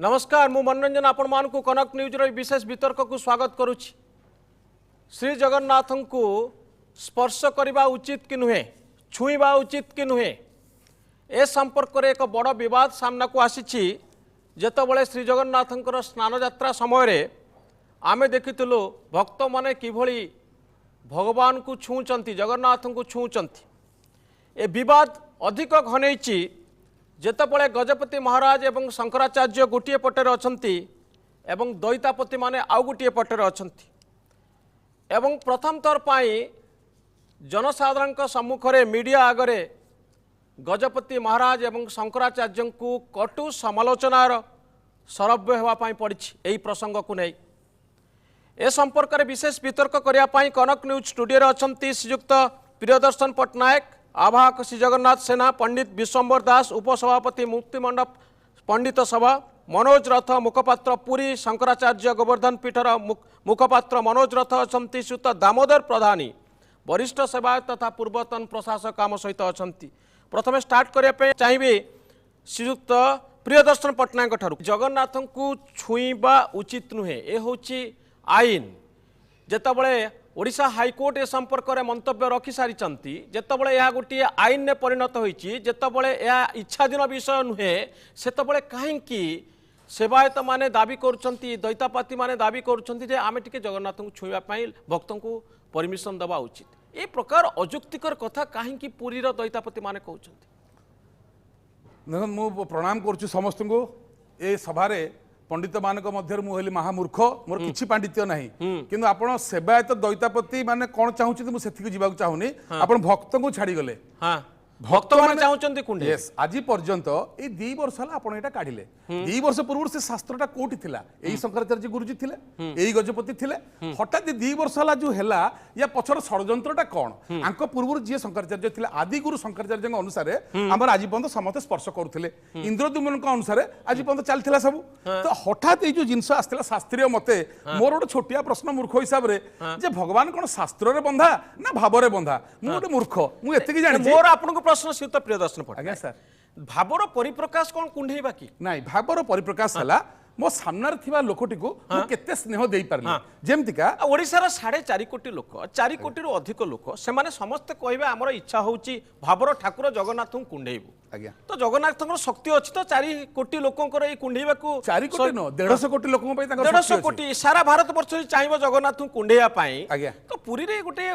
नमस्कार मु मनोरंजन आपण मान को कनक न्यूज रो विशेष वितर्क को स्वागत करुछि। श्री जगन्नाथ को स्पर्श करने उचित कि नुहे, छुईबा उचित कि नुहे, ए संपर्क में एक बड़ विवाद सामना को आसी। जेतबले श्री जगन्नाथ स्नान यात्रा समय आमे देखिथिलु भक्त माने किभली भगवान को छुँचंती, जगन्नाथ को छुँचंती। ए विवाद अधिक घनैछि जेतबले गजपति महाराज एवं शंकराचार्य गोटे पटर अछंती एवं द्वैतापति माने आउ गोटे पटर अछंती एवं प्रथम थर पाई जनसाधारण सम्मुख में मीडिया आगरे गजपति महाराज एवं शंकराचार्य को कटु समालोचनार सरव्य होगापाई पड़ी। यही प्रसंग को नहीं ए संपर्क में विशेष वितर्क करने कनक न्यूज स्टूडियो अछंती श्रीयुक्त प्रियदर्शन पट्टनायक, आवाहक श्री जगन्नाथ सेना पंडित विश्वम्बर दास, उपसभापति मुक्ति मंडप पंडित सभा मनोज रथ, मुखपात्र पुरी शंकराचार्य गोवर्धन पीठर मुखपात्र मनोज रथ अछंती, श्रीयुक्त दामोदर प्रधानी वरिष्ठ सेवायत तथा पूर्वतन प्रशासक आम सहित अछंती। प्रथम स्टार्ट करने चाहिए श्रीयुक्त प्रियदर्शन पट्टनायक ठारू। जगन्नाथ को छुईबा उचित नुहे, ए होची आईन। जेतबले ओडिशा हाईकोर्ट ए संपर्क में मंतव्य रखी सारी, जेतबले यह गोटे आईन ने परिणत होईची, जेतबले यह इच्छाधीन विषय नुहे, सेतबले काहेकि सेवायत माने दाबी करुछंती, दैतापति माने दाबी करुछंती जे आमे टिके जगन्नाथ को छुईबा पई भक्तों को परमिशन दबा उचित। ए प्रकार अजुक्तिकर कथा काहेकि पुरीर दैतापति माने कहउछंती। देखो मु प्रणाम करुछु समस्त को। ए सभारे पंडित मानक मध्य मुझे महामूर्ख, मोर किछि पांडित्य नाही, किंतु आपण सेवायत दैतापति माने कोन चाहूछि मु सेथिक जीवा चाहूनी। आपण भक्त को छाड़ी गले। हां, भक्त माने चाहउछंती कुंडे। यस, आज पर्यंत ए 2 वर्ष हला आपण एटा काढिले। 2 वर्ष पूर्व से शास्त्रटा कोठी थिला, एई शंकराचार्य गुरुजी थिले, एई गजपति थिले। हठात 2 वर्ष हला जो हेला या पछर षडयंत्रटा कोन, आंको पूर्व जे शंकराचार्य थिले आदि गुरु शंकराचार्य अनुसार हमर आज पर्यंत समस्त स्पर्श करूथिले। इंद्रद्युम्न को अनुसार आज पर्यंत चलथिला सब। तो हठात ए जो जिंस आस्थिला शास्त्रीय मते, मोर गोटे छोटिया प्रश्न मूर्ख हिसाब रे जे भगवान कोन शास्त्र रे बंधा ना भाव रे बंधा, मु गोटे मूर्ख, मु एतिकी जानि मोर आपन प्रश्न श्रीयुक्त प्रियदर्शन पट्टनायक। आज्ञा सर, भावर परिप्रकाश कौन कुंडे बाकी नाई, भावर परिप्रकाश हला मो सामनार थिबा लोकटी को मु केते स्नेह देई पारली। जेमतिका ओडिसार 4.5 कोटी लोक, 4 कोटी रु अधिक लोक, से माने समस्त कहबे हमर इच्छा होउची भावर ठाकुर जगन्नाथ को कुंडेइबु। आज्ञा, तो जगन्नाथ शक्ति अछि तो 4 कोटी लोकंकर ए कुंडेइबा को 4 कोटी न 150 कोटी लोकन पई तांकर 150 कोटी सारा भारत वर्ष चाहिबो जगन्नाथ को कुंडेइया पई। आज्ञा, तो पुरी रे गोटे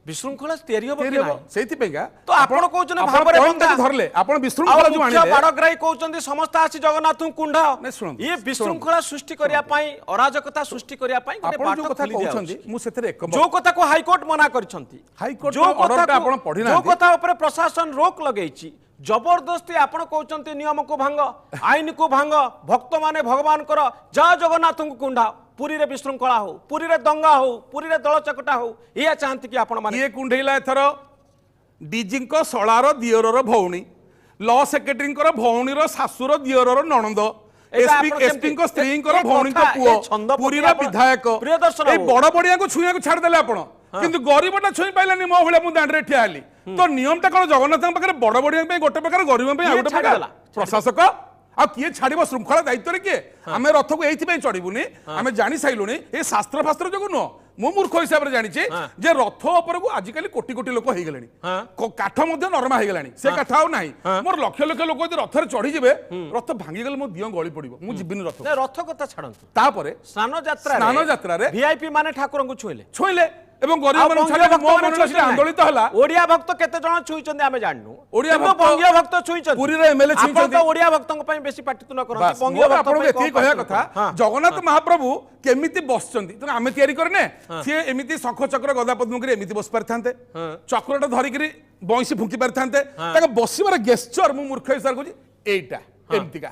विशृंखला तैयारी हो कि नाही सेति पेगा। तो आपण कहउछन भाबरे बंधा धरले, आपण विशृंखला जो आनिले बाड़ग्राही कहउछन समस्त आसी जगन्नाथ को कुंडा। नै सुन, ये विशृंखला सृष्टि करिया पई, अराजकता सृष्टि करिया पई गोटे आपण जो कथा कहउछन मु सेतरे एकमत। जो कथा को हाईकोर्ट मना करछंती, हाईकोर्ट जो ऑर्डरटा आपण पढी ना, जो कथा ऊपर प्रशासन रोक लगेछि, जबरदस्ती आपण कहउछंती नियम को भांग, आईन को भांग, भक्त माने भगवान कर जा जगन्नाथ को कुंडा। पुरी रे विशृंखला हो, पुरी रे दंगा हो, पुरी रे दल चकटा हो, ये चाहती कि आपण माने। ये कुंडेला एथर डीजी को सळार दियोरर भौणी, लॉ सेक्रेटरी को भौणी रो सासुर दियोरर ननंद, एसपी को स्त्री को भौणी को पुओ, पुरी रो विधायक, ए बड़ बड़िया को छुइया को छाड़ देले आपण, किंतु गरीबटा छुई पाइलानी। मो भले मु दांडरे ठिया हली, तो नियमटा कोन जगन्नाथ पाखरे बड़ बड़िया पे गोटे प्रकार, गरीब पे गोटे प्रकार। प्रशासक आ किए छाड़ब श्रृंखला दायित्व रे किए? आम रथ को ये चढ़बुनि, आम जानी साइलुनी ए शास्त्र फास्त्र जो नुह, मु मूर्ख हिसाब से जानी जे रथ उपर को आजिकल कोटी कोटी लोक हो गले, काठ नरमा हो गलानी, से काठ आउ नाही। मोर लक्ष लक्ष लोक रथ चढ़ी जे रथ भांगी गले मो दियो गली पड़ो, मु जीविनी रथ। रथ कथा छाड़ंतु, तापरे स्नान यात्रा रे वीआईपी माने ठाकुर को छुइले एवं गरीब आंदोलित हला। ओडिया भक्त केते जण छुइचंदी आमे जाननु, ओडिया बंगीय भक्त छुइचंदी, पुरी रे एमएलए छुइचंदी। आपण तो ओडिया भक्तन पई बेसी पाटितु न करंती, बंगीय भक्त आपण एती कहया कथा जगन्नाथ महाप्रभु केमिति बसचंदी, तो आमे तयारी करने से एमिति शंख चक्र गदा पद्म करी एमिति बस परथांते, चक्रटा धरि करी बंसी फुंकी परथांते, ताके बसिबार गेस्चर मु मूर्ख हिसाब को एटा एमतिका।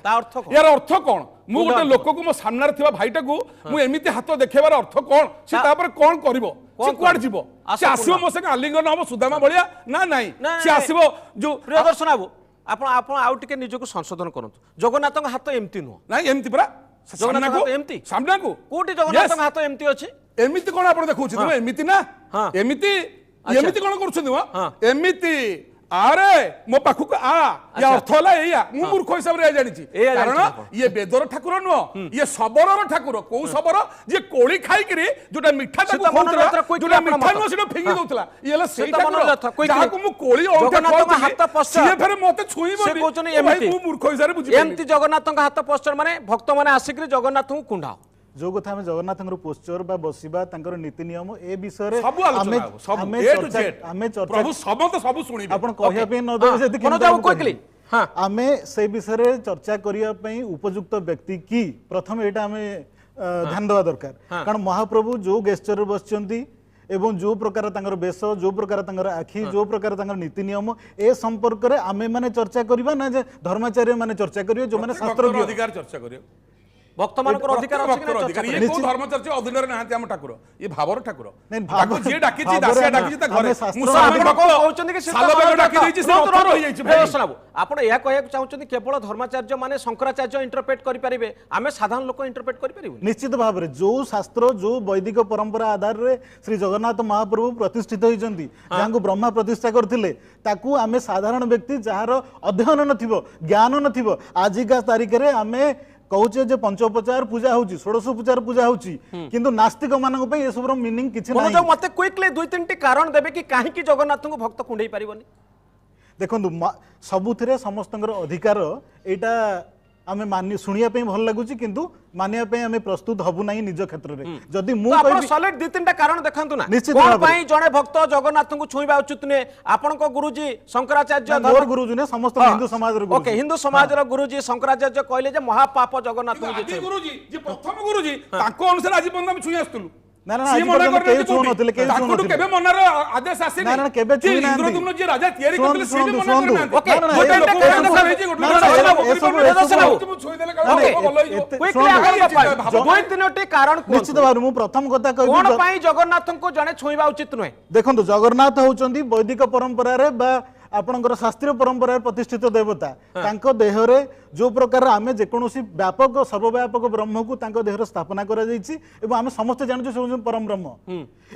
यार अर्थ कौन? मु गोटे लोक को मो सामने थिबा भाईटा को मु एमिति हाथ देखेबार अर्थ कौन? से तापर कौन करिवो? से कुआड जीवो? से आसीबो मो से आलिंगन हबो सुदामा बलिया ना नाही, से आसीबो जो प्रियदर्शन बाबू आपण आउ टिके निजको संशोधन करंतु। जगन्नाथ हाथ एमति नो ना, एमति परा जगन्नाथ हाथ एमति सामना को कोटी जगन्नाथ हाथ एमति अछि, एमिति कोन आपण देखौछि तुम एमिति ना, एमिति एमिति कोन करछथि वा एमिति ଆରେ ମୋ ପାଖକୁ ଆ ୟା ଅର୍ଥ ହେଲା ଏଇଆ ମୁଁ ମୂର୍ଖ ହିସାବରେ ଏଇଆ ଜାଣିଛି ଏଇଆ କାରଣ ଜାଣିଛନ୍ତି ଆପଣ। ଇଏ ବେଦର ଠାକୁର ନୁହଁ ଇଏ ଶବରର ଠାକୁର କୋଉ ଶବର ଯିଏ କୋଳି ଖାଇକିରି ଯୋଉଟା ମିଠା ତାକୁ ତ ଖାଉଥିଲା ମନୋରଥ quickly ଯୋଉଟା ଆପଣ ମିଠା ମତ। ନୁହଁ ସେଟା ଫିଙ୍ଗି ଦଉଥିଲା ଇଏ ହେଲା ସେଇ ତ ମନୋରଥ ଠାକୁର quickly। ଯାହାକୁ ମୁଁ କୋଳି ଅଣ୍ଟା ଜଗନ୍ନାଥଙ୍କ ହାତ ଖାଉଥିଲି ପଶ୍ଚାତ। ସିଏ ଫେରେ ମତେ ସେ ଛୁଇଁବନି କହୁଛନ୍ତି ଭାଇ ଏମିତି ମୁଁ ମୂର୍ଖ ହିସାବରେ ବୁଝିପାରିଲି ଏମିତି ଜଗନ୍ନାଥଙ୍କ ହାତ ପୋଷ୍ଟର ମାନେ ଭକ୍ତମାନେ ଆସିକିରି ଜଗନ୍ନାଥଙ୍କୁ କୁଣ୍ଡାଅ जो कथा आम जगन्नाथ पोस्चर बा बसिबा नीति नियम ए विषय ସବୁ ଆଲୋଚନା ହବ ସବୁ A to Z ପ୍ରଭୁ ସମସ୍ତେ ସବୁ ଶୁଣିବେ आपण कहया पे न देबे जति मनोज बाबू quickly। हाँ। आमे से विषय चर्चा करिया पई उपयुक्त व्यक्ति की प्रथम एटा आमे ध्यान देवा दरकार कारण महाप्रभु जो गेस्चर बसचंती एवं जो प्रकार तांगर बेश जो प्रकार तांगर आखि जो प्रकार तांगर नीति नियम ए संपर्क रे आमे माने चर्चा करिबा ना जे धर्माचार्य माने चर्चा करियो जो माने शास्त्र ଭକ୍ତର ଅଧିକାର ଚର୍ଚ୍ଚା କରିବ ଭକ୍ତମାନଙ୍କର ଅଧିକାର ଅଛି କି ଭକ୍ତର ନାହିଁ ଅଧିକାର ଚର୍ଚ୍ଚା ଇଏ କରିବା? କୋଉ ଧର୍ମଚର୍ଚ୍ଚା ଅଧୀନରେ ନାହାନ୍ତି ଆମ ଠାକୁର ଇଏ ଭାବର ଠାକୁର ନାଇଁ, ତାକୁ ଭାବ- ଯିଏ ଡାକିଛି ଭାବରେ ଦାସିଆ ଆମେ- ଡାକିଛି ତା ଘରେ ଆମେ ଶାସ୍ତ୍ର- ମୁସଲମାନ ଆପଣ ଭକ୍ତ କଣ କହୁଛନ୍ତି କି ସୀତା ଶାଲବେଗ ମହାରାଜ ଡାକି ଦେଇଛି ସେ ରୁହନ୍ତୁ, ରଥ ରୁହନ୍ତୁ। ରହିଯାଇଛି ଏ ଭାଇ। ଦର୍ଶନ ବାବୁ, ଆପଣ ଏହା କହିବାକୁ ଚାହୁଁଛନ୍ତି କେବଳ ଧର୍ମାଚାର୍ଯ୍ୟ ମାନେ ଶଙ୍କରାଚାର୍ଯ୍ୟ ଇଣ୍ଟରପ୍ରେଟ କରିପାରିବେ ଆମେ ସାଧାରଣ ଲୋକ ଇଣ୍ଟରପ୍ରେଟ କରିପାରିବୁନି निश्चित भाव में जो शास्त्र जो वैदिक परंपरा आधार रे श्री जगन्नाथ महाप्रभु प्रतिष्ठित होइचंती जहां ब्रह्मा प्रतिष्ठा करथिले ताकू आमे साधारण व्यक्ति जहार अध्ययन नथिबो ज्ञान नथिबो आजिका तारिख रे आमे कहूचे जे पंचोपचार पूजा होची षोडशोपचार पूजा होची किंतु नास्तिक मानक पे ये सब मीनिंग किछि मनोज नाही मते क्विकली दुई तीन कारण देबे कि काहे कि जगन्नाथଙ୍କୁ भक्त कुंडई परिबनी देखंतु सबुथिरे समस्तंकर अधिकार एटा आमे मानि सुनिया पे भल लागुची किंतु मानिया पे आमे प्रस्तुत हबु नाही निज क्षेत्र रे जदी मु तो आपण कहबी सॉलिड दुई तीन कारण देखंतु ना निश्चित कोन भाବରେ। पई जणे भक्त जगन्नाथଙ୍କୁ छुईबा उचित ने आपनको गुरुजी शंकराचार्य मोर गुरुजी ने समस्त हिंदू समाज रे ओके हिंदू समाजर गुरुजी शंकराचार्य कहले जे महापाप जगन्नाथଙ୍କୁ ଆଦି जे ଗୁରୁଜୀ ଯେ ପ୍ରଥମ ଗୁରୁଜୀ ତାଙ୍କ ଅନୁସାରେ ଆଜି ପର୍ଯ୍ୟନ୍ତ ଆମେ ଛୁଇଁ ଆସୁଥିଲୁ ନା, ନା, ସିଏ ଆଜି ମନା ପର୍ଯ୍ୟନ୍ତ କରିନାହାନ୍ତି କେହି ଛୁଉଁ ନଥିଲେ, କେହି ଛୁଉଁ ତାଙ୍କଠୁ ନଥିଲେ। କେବେ ମନାର ଆଦେଶ ଆସିନି ନା, ନା, କେବେ ଯେ ଛୁଇଁ ନାହାନ୍ତି। ଇନ୍ଦ୍ରଦ୍ୟୁମ୍ନ ଯିଏ ରାଜା ତିଆରି କରିଥିଲେ ସିଏ ବି ମନା ଶୁଣନ୍ତୁ, କରିନାହାନ୍ତି ଓକେ, ନା, ନା, ଗୋଟେ ଏ ଗୋଟେ ଲୋକ କାରଣ ଏସବୁ- ଦେଖାଯାଇଛି, ଗୋଟେ ନା, ଗୋଟେ ନା, ଦର୍ଶନ ଏସବୁ- କରିପାରିବେ, ଏସବୁ- ଦର୍ଶନ ଏସବୁ- କରିପାରିବେ। ମୁଁ ଛୁଇଁଦେଲେ ନା, ନା, କାରଣ ଭଲ ହେଇଯିବ ଏତେ- क्विकली ଶୁଣନ୍ତୁ, ଆପଣଙ୍କ ପାଇଁ ଭାବ- ଦୁଇ ତିନୋଟି कारण निश्चित भाव मु प्रथम कथा कोन कहबी पई जगन्नाथଙ୍କୁ जणे छुईबा उचित नुहे देखंतु जगन्नाथ होउचंदी वैदिक परंपरा रे बा आपणकर शास्त्रीय परंपरा रे प्रतिष्ठित देवता तांको देहरे जो प्रकार आमे जेकोनोसी व्यापक सर्वव्यापक ब्रह्म को तांको देहरे स्थापना करा जाईची एवं आमे समस्त जानछु से परम ब्रह्म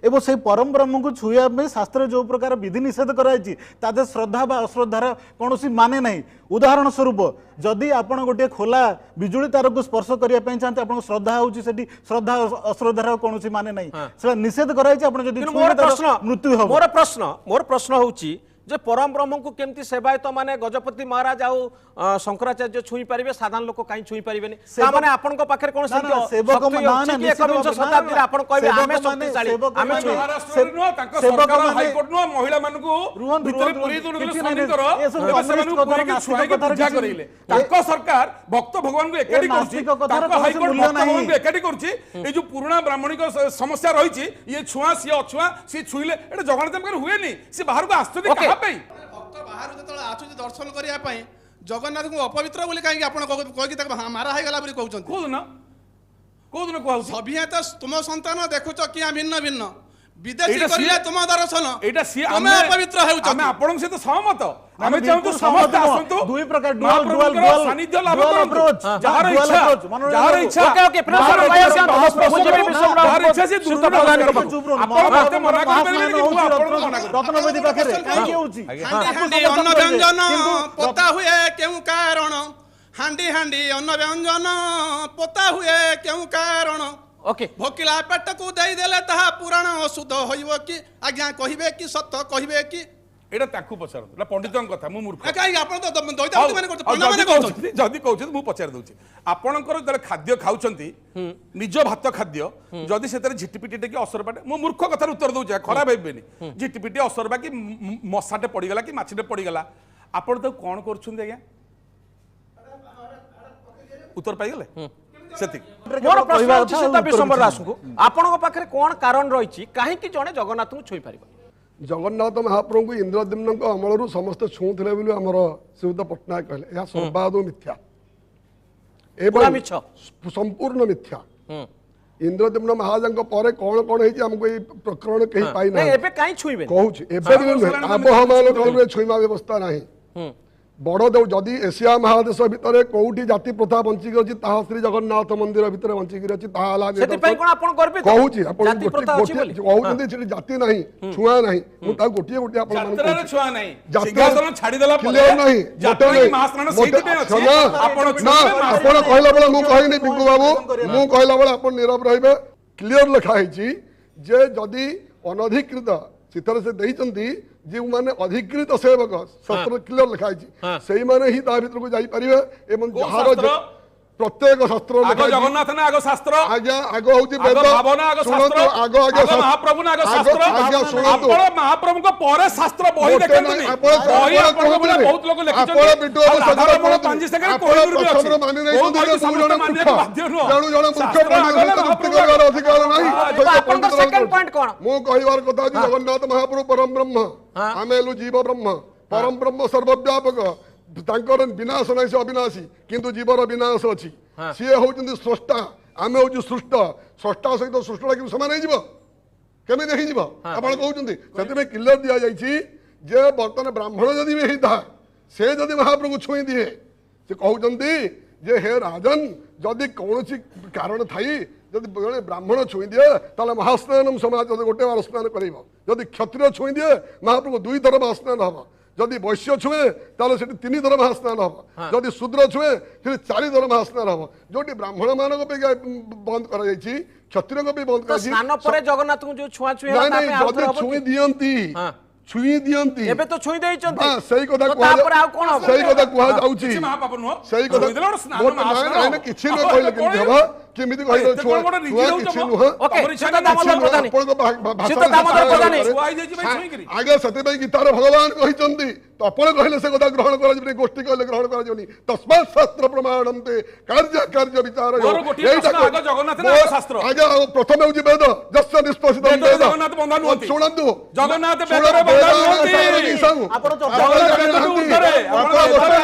एवं से परम ब्रह्म को छुया में शास्त्र जो प्रकार विधि निषेध करा जाईची तादे श्रद्धा बा अश्रद्धार कोनोसी माने नाही उदाहरण स्वरूप जदि आपण गोटे खोला बिजुली तार को स्पर्श करिया पई चाहते आपण श्रद्धा होउची सेठी श्रद्धा अश्रद्धार कोनोसी माने नाही सेटा निषेध करा जाईची आपण जदि मोर प्रश्न मृत्यु हो मोर प्रश्न होउची जे परम ब्रह्म को केमती सेवायत माने गजपति महाराज आउ शंकराचार्य छुई पारिबे साधारण लोक काई छुई पारिबेनी ता माने आपन को पाखरे कोन ना, ना, सेवक शक्ति ना, अछि ना, कि निश्चित एकविंश भाବରେ, शताब्दी रे ना, आपन कहबे सेवक आमे माने- शक्तिशाली सेवक आमे माने- छुई ମହାରାଷ୍ଟ୍ରରେ ନୁହଁ ତାଙ୍କ ସେବକ ସରକାର ମାନେ- ହାଇକୋର୍ଟ ନୁହଁ ମହିଳାମାନଙ୍କୁ ରୁହନ୍ତୁ, ଭିତରେ ରୁହନ୍ତୁ, ପୁରେଇ ଦଉନଥିଲେ କିଛି ନାହିଁ, ସ୍ୱାମୀଙ୍କର ଏସବୁ ଏବେ ଅମରିଶ ସେମାନଙ୍କୁ କଥାର ପୁରେଇକି ନାସ୍ତିକ ଛୁଆଇକି କଥାର ପୂଜା କିଛି- କରିଲେ ତାଙ୍କ ସରକାର ଭକ୍ତ ଭଗବାନଙ୍କୁ ଏକାଠି ଏ କରୁଛି ନାସ୍ତିକ କଥାର ତାଙ୍କ କୌଣସି ହାଇକୋର୍ଟ ମୂଲ୍ୟ ଭକ୍ତ ନାହିଁ। ଭଗବାନଙ୍କୁ ଏକାଠି କରୁଛି ଏଇ ଯୋଉ ପୁରୁଣା ବ୍ରାହ୍ମଣିକ ସମସ୍ୟା ରହିଛି ଇଏ ଛୁଆଁ ସିଏ ଅଛୁଆଁ ସିଏ ଛୁଇଁଲେ ଏଟା ଜଗନ୍ନାଥ ପାଖରେ ହୁଏନି ସିଏ ବାହାରକୁ ଆସୁଛନ୍ତି ଓକେ। କାହା ପାଇଁ ଭକ୍ତ ବାହାରୁ ଯେତେବେଳେ ଆସୁଛି ଦର୍ଶନ କରିବା ପାଇଁ ଜଗନ୍ନାଥଙ୍କୁ ଅପବିତ୍ର ବୋଲି କାହିଁକି ଆପଣ କହିକି ତାକୁ ମାରା ହେଇଗଲା ବୋଲି କହୁଛନ୍ତି କୋଉଦିନ କୋଉଦିନ କୁହାଉଛି ସଭିଏ ତ ତୁମ ସନ୍ତାନ ଦେଖୁଛ କିଆ ଭିନ୍ନ ଭିନ୍ନ ବିଦେଶୀ ଏଇଟା କରିଲେ ସିଏ- ତୁମ ଦର୍ଶନ ଏଇଟା ସିଏ ତୁମେ ଅପବିତ୍ର ହେଉଛ ଆମେ ଆପଣଙ୍କ ସହିତ ସହମତ ଆମେ ବିଲକୁଲ ଚାହୁଁଛୁ ସହମତ ସମସ୍ତେ ନୁହଁ। ଆସନ୍ତୁ ଦୁଇ ପ୍ରକାର dual- ମହାପ୍ରଭୁଙ୍କର dual- ସାନ୍ନିଧ୍ୟ ଲାଭ dual କରନ୍ତୁ। approach। ଯାହାର dual ଇଚ୍ଛା approach। ମନୋରଞ୍ଜନ ଯାହାର ବାବୁ। ଇଚ୍ଛା ଓକେ, ଓକେ, ପ୍ରେମ ଯାହାର ଭାଇ ଇଚ୍ଛା ଆସନ୍ତୁ। ମହାପ୍ରଭୁ ମୁଁ ଯିବି ବିଶ୍ୱ ବ୍ରହ୍ମ ଯାହାର ଇଚ୍ଛା ସେ ସୀତା ଦୂରରୁ ପ୍ରଧାନଙ୍କ ନମସ୍କାର ପାଖକୁ। ଚୁପ୍ ରୁହନ୍ତୁ। ଆପଣ ମତେ ମନା ମହାପ୍ରଭୁଙ୍କର କରିପାରିବେନି କି ମୁଁ ମହାସ୍ନାନ ଆପଣଙ୍କୁ ହଉଛି ମନା କରିବି ରତ୍ନବେଦୀ ପାଖରେ କାହିଁକି ହଉଛି ହାଣ୍ଡି ହାଣ୍ଡି ଅନ୍ନ ବ୍ୟଞ୍ଜନ ପୋତା ହୁଏ କେଉଁ କାରଣ ହାଣ୍ଡି ହାଣ୍ଡି ଅନ୍ନ ବ୍ୟଞ୍ଜନ ପୋତା ହୁଏ କେଉଁ କାରଣ ओके ଭୋକିଲା ପେଟକୁ ଦେଇଦେଲେ ତାହା ପୁରାଣ ଅଶୁଦ୍ଧ ହୋଇବ କି ଆଜ୍ଞା କହିବେ କି ସତ କହିବେ କି ଏଇଟା ତାକୁ ପଚାରନ୍ତୁ ଏଇଟା ପଣ୍ଡିତଙ୍କ କଥା ମୁଁ ମୂର୍ଖ କାହିଁକି ଆପଣ ତ ଦୈତାପତି ହଉ, ମାନେ ହଉ, କରୁଛନ୍ତି ପଣ୍ଡା ମାନେ ଯଦି କରୁଛନ୍ତି କହୁଛନ୍ତି ଯଦି କହୁଛନ୍ତି ମୁଁ ପଚାରି ଦଉଛି ଆପଣଙ୍କର ଯେତେବେଳେ ଖାଦ୍ୟ ଖାଉଛନ୍ତି ନିଜ ଭାତ ଖାଦ୍ୟ ଯଦି ସେଥିରେ ଝିଟିପିଟି କି ଅସରପାଟେ ମୁଁ ମୂର୍ଖ କଥାର ଉତ୍ତର ଦଉଛି ଖରାପ ଭାବିବେନି ଝିଟିପିଟି ଅସରପା କି ମଶାଟେ ପଡିଗଲା କି ମାଛିଟେ ପଡିଗଲା ଆପଣ ତାକୁ କଣ କରୁଛନ୍ତି ଆଜ୍ଞା ଉତ୍ତର ପାଇଗଲେ ସେତିକି मोर प्रश्न କହିବା होउची କଥା सीता ଆଉ विश्वम्बर ଉତ୍ତର दास को आपनक पाखरे कोन कारण रहिची काहे कि जणे जगन्नाथଙ୍କୁ छुई परिबो जगन्नाथ महाप्रभु को इंद्रद्युम्न अमलू समस्त छुँले बोली आमर श्रीयुत पट्टनायक कहले यह सर्वादौ मिथ्या पूरा मिछ संपूर्ण मिथ्या इंद्रद्युम्न महाराज पर कौन कौन है हमको ये प्रकरण कहीं पाई नहीं ना एबे काई छुईबे कहूँ एवं आबहमान काल में छुईमा व्यवस्था नहीं बड़ देव जदि एशिया महादेश भितर कोठी जाति प्रथा बंचिक अछि ताहा श्री जगन्नाथ मंदिर भितर बंचिक अछि ताहा ला ସେଥିପାଇଁ କ'ଣ ଆପଣ गर्विତ? कहूची आपण ଜାତି ପ୍ରଥା ଅଛି ବୋଲି? कहउଛନ୍ତି ସେଠି ଜାତି ନାହିଁ ଛୁଆ ନାହିଁ ମୁଁ ତା ଗୋଟିଏ ଗୋଟିଏ ଆପଣ ଯାତ୍ରାରେ ଛୁଆ ନାହିଁ ଯାତ୍ରା ସିଂହାସନ ଛାଡ଼ିଦେଲା ପରେ କ୍ଲିୟର ନାହିଁ ଯାତ୍ରା ମୋଟେ କି ମହାସ୍ନାନ ସେଇଥିପାଇଁ ଅଛି ଆପଣ ନା ଆପଣ କହିଲା ବେଳେ ମୁଁ କହିନି ପିଙ୍କୁ ବାବୁ ମୁଁ କହିଲା ବେଳେ ଆପଣ नीरव ରହିବେ क्लियर लिखा ହେଇଛି ଯେ ଯଦି ଅନଧିକୃତ ଚିତ୍ର ସେ ଦେଇଛନ୍ତି ଯେଉଁମାନେ ଅଧିକୃତ ସେବକ ଶାସ୍ତ୍ର କ୍ଲିୟର ଲେଖା ହେଇଛି ସେଇମାନେ ହିଁ ତା ଭିତରକୁ ଯାଇପାରିବେ ଏବଂ ଯାହାର प्रत्येक शास्त्र आगो जगन्नाथ ना आगो शास्त्र आज्ञा आगो होती वेद आगो भावना आगो शास्त्र आगो आगो महाप्रभु ना आगो शास्त्र आज्ञा सुनतु आपण महाप्रभु को परे शास्त्र बही देखंतनी बही आपण को बोले बहुत लोग लिखिछन आपण बिटो सदर मन 5 सेकंड कोई भी अछि शास्त्र मानि नै कोन बहुत जण मानिए बाध्य नो जण जण मूर्ख मानि मुक्ति करबार अधिकार नाही ଆପଣଙ୍କର ସେକେଣ୍ଡ ପଏଣ୍ଟ କ'ଣ? मु कहिवार कथा जे जगन्नाथ महाप्रभु परम ब्रह्म आमे हेलु जीव ब्रह्म परम ब्रह्म सर्वव्यापक तांकर विनाश नाही से अविनाशी किंतु जीवर विनाश अछि सी होउचंदी स्रष्टा आमे होउचु सृष्ट स्रष्टा सहित सृष्टा कि समान हो केमी देखी जीव आपण कहउचंदी सेते में क्लियर दिया जाईची जे वर्तमान ब्राह्मण जदि भी हिता से जदि महाप्रभु छुई दिए से कहउचंदी जे हे राजन जदि कौनसी कारण थाई जदि जड़े ब्राह्मण छुई दिए ताले महास्नान समाज जदि गोटे बार स्नान करिवो जदि क्षत्रिय छुई दिए महाप्रभु दुई थर महास्नान हबो जदि वैश्य छुए ताले सेठी तीन थर महास्नान हबो जदि शूद्र छुए सेठी चारि थर महास्नान हबो जोटी ब्राह्मण मानक पे बंद करा जाईची क्षत्रिय को भी बंद करा जाईची ସ୍ନାନ ପରେ ଜଗନ୍ନାଥଙ୍କୁ ଯୋଉ ଛୁଆଁ ଛୁଇଁ नहीं ହେଲା नहीं ତାପରେ ଆଉ ଥରେ जदि ହବ छुई କି? दियंती हाँ। छुई दियंती ଏବେ ତ ଛୁଇଁ ଦେଇଛନ୍ତି हां सही कथा ତ कुहा ତାପରେ ଆଉ କ'ଣ ହବ? सही कथा कुहा जाउची କିଛି महापाप नुह सही कथा स्नान କିଛି ନ କହିଲେ କେମିତି ହବ କେମିତି କହିଲେ ଛୁଆ ଛୁଆ କିଛି ନୁହଁ ଓକେ ତମର ଇଚ୍ଛା ସୀତା ନାହିଁ, ଦାମୋଦର ପ୍ରଧାନ ଆପଣଙ୍କ ସୀତା ଦାମୋଦର ପ୍ରଧାନ ଛୁଆ ହେଇଯାଇଛି ଭାଇ ଛୁଇଁକିରି ଆगे ସେଥିପାଇଁ ଗୀତାରେ ଭଗବାନ କହିଛନ୍ତି ତ ଆପଣ କହିଲେ ସେ କଥା ଗ୍ରହଣ କରାଯିବନି ଗୋଷ୍ଠୀ କହିଲେ ଗ୍ରହଣ କରାଯିବନି ତସ୍ମାତ୍ ଶାସ୍ତ୍ର ପ୍ରମାଣନ୍ତେ କାର୍ଯ୍ୟ କାର୍ଯ୍ୟ ବିଚାର ମୋର ଗୋଟିଏ ପ୍ରଶ୍ନ, ଆଗ ଜଗନ୍ନାଥ ନା ଆଗ ଶାସ୍ତ୍ର? ଆଜ୍ଞା ପ୍ରଥମେ ହଉଛି ବେଦ ଯସ୍ୟ ନିଷ୍ପସିତ ବେଦରେ ଜଗନ୍ନାଥ ବନ୍ଧା ନୁହନ୍ତି। ଶୁଣନ୍ତୁ ଜଗନ୍ନାଥ ବେଦରେ ବନ୍ଧା ନୁହନ୍ତି। ଆପଣ ଜଗନ୍ନାଥ ବେଦରୁ ଉର୍ଦ୍ଧ୍ୱରେ,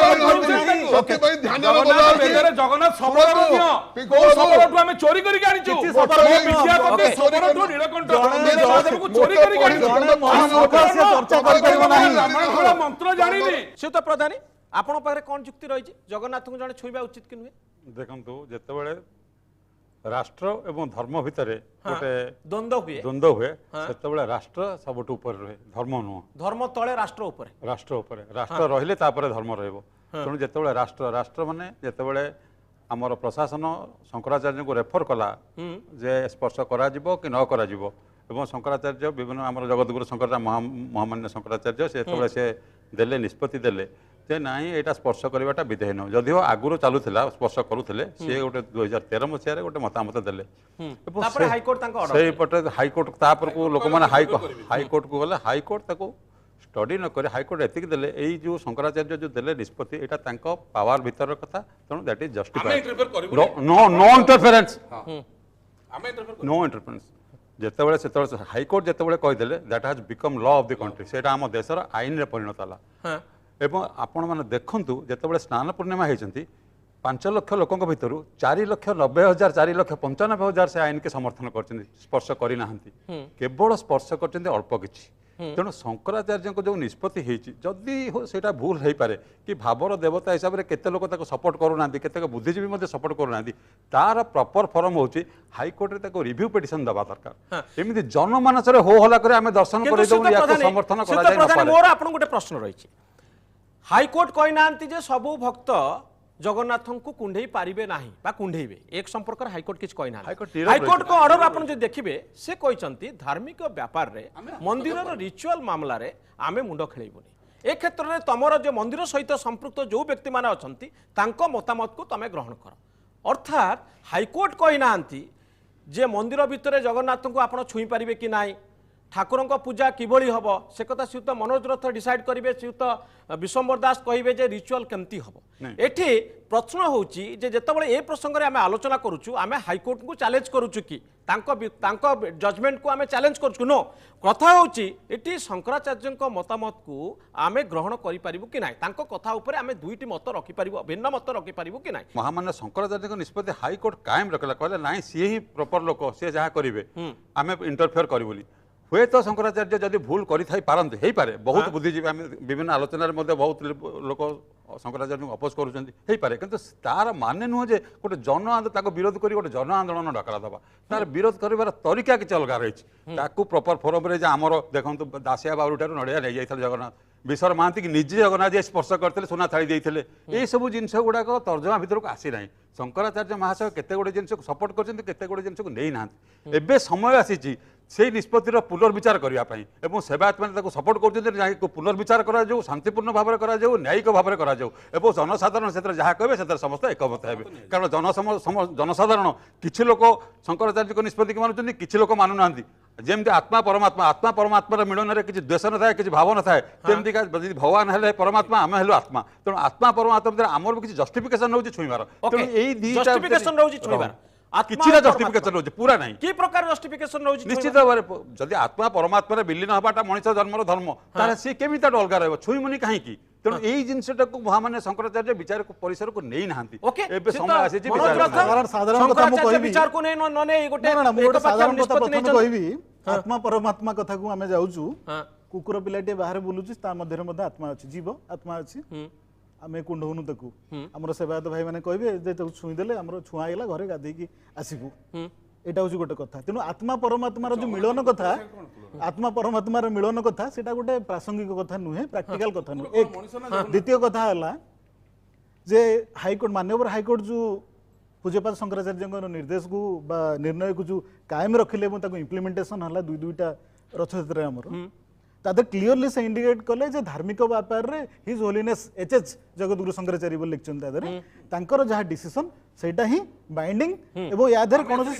ସେଥିପାଇଁ ଧ୍ୟାନ ଜଗନ୍ନାଥ ବେଦରେ ଜଗନ୍ନାଥ ଶବର ମଧ୍ୟ କୋଉ ଶବରଠୁ ଆମେ ଚୋରି କରିକି ଆଣିଛୁ କିଛି ମୋ ଶବର ନାହିଁ। ବିଦ୍ୟାପତି ଓକେ। ଶବରଠୁ ନୀଳକଣ୍ଠ ଜଣେ ମହାଦେବକୁ ଚୋରି କରିକି ଆଣିଛୁ ଜଣେ ମହାମୂର୍ଖ ସେ ଚର୍ଚ୍ଚା କରିପାରିବ ନାହିଁ। ବ୍ରାହ୍ମଣ ଘର ମନ୍ତ୍ର ଜାଣିନି ସୀତ ପ୍ରଧାନ ଆପଣଙ୍କ ପାଖରେ କ'ଣ ଯୁକ୍ତି ରହିଛି ଜଗନ୍ନାଥଙ୍କୁ ଜଣେ ଛୁଇଁବା ଉଚିତ କି ନୁହେଁ? ଦେଖନ୍ତୁ ଯେତେବେଳେ ରାଷ୍ଟ୍ର ଏବଂ ଧର୍ମ ଭିତରେ ଗୋଟେ ଦ୍ୱନ୍ଦ୍ୱ ହୁଏ ଦ୍ୱନ୍ଦ୍ୱ ହୁଏ ସେତେବେଳେ ରାଷ୍ଟ୍ର ସବୁଠୁ ଉପରେ ରୁହେ ଧର୍ମ ନୁହଁ ଧର୍ମ ତଳେ ରାଷ୍ଟ୍ର ଉପରେ ରାଷ୍ଟ୍ର ଉପରେ ରାଷ୍ଟ୍ର ରହିଲେ ତାପରେ ଧର୍ମ ରହିବ ତେଣୁ ଯେତେବେଳେ ରାଷ୍ଟ୍ର ମାନେ ଯେତେବେଳେ ଆମର ପ୍ରଶାସନ ଶଙ୍କରାଚାର୍ଯ୍ୟଙ୍କୁ ରେଫର କଲା ଯେ ସ୍ପର୍ଶ କରାଯିବ କି ନ କରାଯିବ ଏବଂ ଶଙ୍କରାଚାର୍ଯ୍ୟ ବିଭିନ୍ନ ଆମର ଜଗତଗୁରୁ ମହାମାନ୍ୟ ଶଙ୍କରାଚାର୍ଯ୍ୟ ସେ ଯେତେବେଳେ ସେ ଦେଲେ ନିଷ୍ପତ୍ତି ଦେଲେ ଯେ ନାଇଁ ଏଇଟା ସ୍ପର୍ଶ କରିବାଟା ବିଧେୟନ ଯଦିଓ ଆଗରୁ ଚାଲୁଥିଲା ସ୍ପର୍ଶ କରୁଥିଲେ ସେ ଗୋଟେ 2013 ମସିହାରେ ଗୋଟେ ମତାମତ ଦେଲେ ଏବଂ ତାପରେ ହାଇକୋର୍ଟ ତାଙ୍କ ଅର୍ଡର ସେଇପଟେ ହାଇକୋର୍ଟ ତାପରକୁ ଲୋକମାନେ ହାଇକୋର୍ଟକୁ ଗଲେ ହାଇକୋର୍ଟ ତାକୁ ଷ୍ଟଡି ନ କରି ହାଇକୋର୍ଟ ଏତିକି ଦେଲେ ଏଇ ଯେଉଁ ଶଙ୍କରାଚାର୍ଯ୍ୟ ଯେଉଁ ଦେଲେ ନିଷ୍ପତ୍ତି ଏଇଟା ତାଙ୍କ ପାୱାର ଭିତର କଥା ତେଣୁ that is justified no interference no interference ଯେତେବେଳେ ହାଇକୋର୍ଟ ଯେତେବେଳେ କହିଦେଲେ that has become law of the country ସେଇଟା ଆମ ଦେଶର ଆଇନରେ ପରିଣତ ହେଲା ଏବଂ ଆପଣମାନେ ଦେଖନ୍ତୁ ଯେତେବେଳେ ସ୍ନାନ ପୂର୍ଣ୍ଣିମା ହେଇଛନ୍ତି 5 ଲକ୍ଷ ଲୋକଙ୍କ ଭିତରୁ 4,90,000 4,95,000 ସେ ଆଇନକୁ ସମର୍ଥନ କରିଛନ୍ତି ସ୍ପର୍ଶ କରିନାହାନ୍ତି କେବଳ ସ୍ପର୍ଶ କରିଛନ୍ତି ଅଳ୍ପ କିଛି ତେଣୁ ଶଙ୍କରାଚାର୍ଯ୍ୟଙ୍କ ଯେଉଁ ନିଷ୍ପତ୍ତି ହେଇଛି ଯଦି ସେଇଟା ଭୁଲ ହେଇପାରେ କି ଭାବର ଦେବତା ହିସାବରେ କେତେ ଲୋକ ତାକୁ ସପୋର୍ଟ କରୁନାହାନ୍ତି କେତେକ ବୁଦ୍ଧିଜୀବୀ ମଧ୍ୟ ସପୋର୍ଟ କରୁନାହାନ୍ତି ତାର ପ୍ରପର ଫର୍ମ ହେଉଛି ହାଇକୋର୍ଟରେ ତାକୁ ରିଭ୍ୟୁ ପିଟିସନ ଦେବା ଦରକାର ଏମିତି ଜନମାନସରେ ହୋ ହଲ୍ଲା କରି ଆମେ ଦର୍ଶନ କରିଦେବୁ ୟାକୁ ସମର୍ଥନ କରାଯାଇ ନପାରେ ମୋର ଆପଣଙ୍କୁ ଗୋଟେ ପ୍ରଶ୍ନ ରହିଛି ହାଇକୋର୍ଟ କହିନାହାନ୍ତି ଯେ ସବୁ ଭକ୍ତ ଜଗନ୍ନାଥଙ୍କୁ କୁଣ୍ଢେଇ ପାରିବେ ନାହିଁ ବା କୁଣ୍ଢେଇବେ ଏକ ସମ୍ପର୍କରେ ହାଇକୋର୍ଟ କିଛି କହିନାହାନ୍ତି ହାଇକୋର୍ଟଙ୍କ ଅର୍ଡର ଆପଣ ଯଦି ଦେଖିବେ ସେ କହିଛନ୍ତି ଧାର୍ମିକ ବ୍ୟାପାରରେ ମନ୍ଦିରର ରିଚୁଆଲ ମାମଲାରେ ଆମେ ମୁଣ୍ଡ ଖେଳେଇବୁନି ଏ କ୍ଷେତ୍ରରେ ତମର ଯେ ମନ୍ଦିର ସହିତ ସମ୍ପୃକ୍ତ ଯେଉଁ ବ୍ୟକ୍ତିମାନେ ଅଛନ୍ତି ତାଙ୍କ ମତାମତକୁ ତମେ ଗ୍ରହଣ କର ଅର୍ଥାତ୍ ହାଇକୋର୍ଟ କହିନାହାନ୍ତି ଯେ ମନ୍ଦିର ଭିତରେ ଜଗନ୍ନାଥଙ୍କୁ ଆପଣ ଛୁଇଁ ପାରିବେ କି ନାହିଁ ଠାକୁରଙ୍କ ପୂଜା କିଭଳି ହବ ସେ କଥା ଶ୍ରୀଯୁକ୍ତ ମନୋଜ ରଥ ଡିସାଇଡ୍ କରିବେ ଶ୍ରୀଯୁକ୍ତ ବିଶ୍ୱମ୍ବର ଦାସ କହିବେ ଯେ ରିଚୁଆଲ କେମିତି ହବ ଏଠି ପ୍ରଶ୍ନ ହେଉଛି ଯେ ଯେତେବେଳେ ଏ ପ୍ରସଙ୍ଗରେ ଆମେ ଆଲୋଚନା କରୁଛୁ ଆମେ ହାଇକୋର୍ଟକୁ ଚ୍ୟାଲେଞ୍ଜ କରୁଛୁ କି ତାଙ୍କ ଜଜମେଣ୍ଟକୁ ଆମେ ଚ୍ୟାଲେଞ୍ଜ କରୁଛୁ नो କଥା ହେଉଛି ଏଠି ଶଙ୍କରାଚାର୍ଯ୍ୟଙ୍କ ମତାମତକୁ ଆମେ ଗ୍ରହଣ କରିପାରିବୁ କି ନାହିଁ ତାଙ୍କ କଥା ଉପରେ ଆମେ ଦୁଇଟି ମତ ରଖିପାରିବୁ ଭିନ୍ନ ମତ ରଖିପାରିବୁ କି ନାହିଁ ମହାମାନ୍ୟ ଶଙ୍କରାଚାର୍ଯ୍ୟଙ୍କ ନିଷ୍ପତ୍ତି ହାଇକୋର୍ଟ କାଏମ ରଖିଲା କହିଲେ ନାଇଁ ସିଏ ହିଁ ପ୍ରପର ଲୋକ ସିଏ ଯାହା କରିବେ ଆମେ ଇଣ୍ଟରଫିୟର କରିବୁନି ହୁଏତ ଶଙ୍କରାଚାର୍ଯ୍ୟ ଯଦି ଭୁଲ କରିଥାଇ ପାରନ୍ତି ହେଇପାରେ ବହୁତ ବୁଦ୍ଧିଜୀବୀ ଆମେ ବିଭିନ୍ନ ଆଲୋଚନାରେ ମଧ୍ୟ ବହୁତ ଲୋକ शंकराचार्य को अपोज करें किंतु तार माने नुह जे गोटे जन आंदोलन विरोध कर गोटे जन आंदोलन डकरा दबा तार विरोध कर तरीका किसी अलग रही प्रॉपर फोरम रे आमर देखो दासिया बाबू ठार नड़िया नहीं जाइए जगन्नाथ विश्वर महांती की निजे जगन्नाथ जी स्पर्श करते सुना थाली देते ये सब जिन गुड़ाक तर्जमा भितर को आसी ना शंकराचार्य महाशय केते गुड़े जिन सपोर्ट करते गुड़े जिन को नहीं ना एबे समय आसी से निष्पत्तिर पुनर्विचार करने और सेवायत मैंने सपोर्ट कर पुनर्विचार करा शांतिपूर्ण भाव करा न्यायिक भाव करा और जनसाधारण से जहाँ कहे से समस्त एकमत हे कारण जनसाधारण किसी लोक शंकराचार्य को निष्पत्ति की मानुंट किसी लोक मानुना जमती आत्मा परमात्मा मिलन में किसी द्वेष न था किसी भाव न था तेमती भगवान है परमात्मा आम हेलु आत्मा तेणु आत्मा परमात्मा आमर भी किसी जस्टिफिकेशन रोचे छुईबार किसी जस्टिफिकेशन रोचे पूरा नहीं कि प्रकार जस्टिफिकेशन रोचे निश्चित भाव जदि आत्मा परमात्मा विलीन हवाटा मनुष्य जन्मर धर्म तार सी केमी अलग रहा छुईमुनि कहीं तेणु यही जिनटा को मैंने शंकराचार्य विचार परिसर को नहीं ना समय आसी विचार को आत्मा परमात्मा कथा को आमे जाउचु कुकुर पिलाटे बाहर बुलुची ता मध्य मध्य आत्मा अछि जीव आत्मा अछि आमे कुंडौनु तकु हमर सेवायत भाई माने कहबे जे तकु छुई देले हमर छुआ गेला घरे गाधे की आसीबु एटा होची गोटे कथा तेनु आत्मा परमात्मा जो मिलन कथा आत्मा परमात्मा मिलन कथा सेटा गोटे प्रासंगिक कथा नुहे प्रैक्टिकल कथा नुहे एक द्वितीय कथा हला जे हाईकोर्ट माननीय हाईकोर्ट जो पूज्यपाद शंकराचार्य निर्देश को बा निर्णय को जो कायम रखिले इम्प्लीमेंटेशन है दुईटा रथयात्रा आमर तादर क्लीयरली से इंडिकेट कले जे धार्मिक व्यापार रे हिज होलीनेस एचएच जगतगुरु शंकराचार्य बोल लिखछन तादर तांकर जहा डिसीजन सेटा ही बाइंडिंग एवं या धर कोनोसी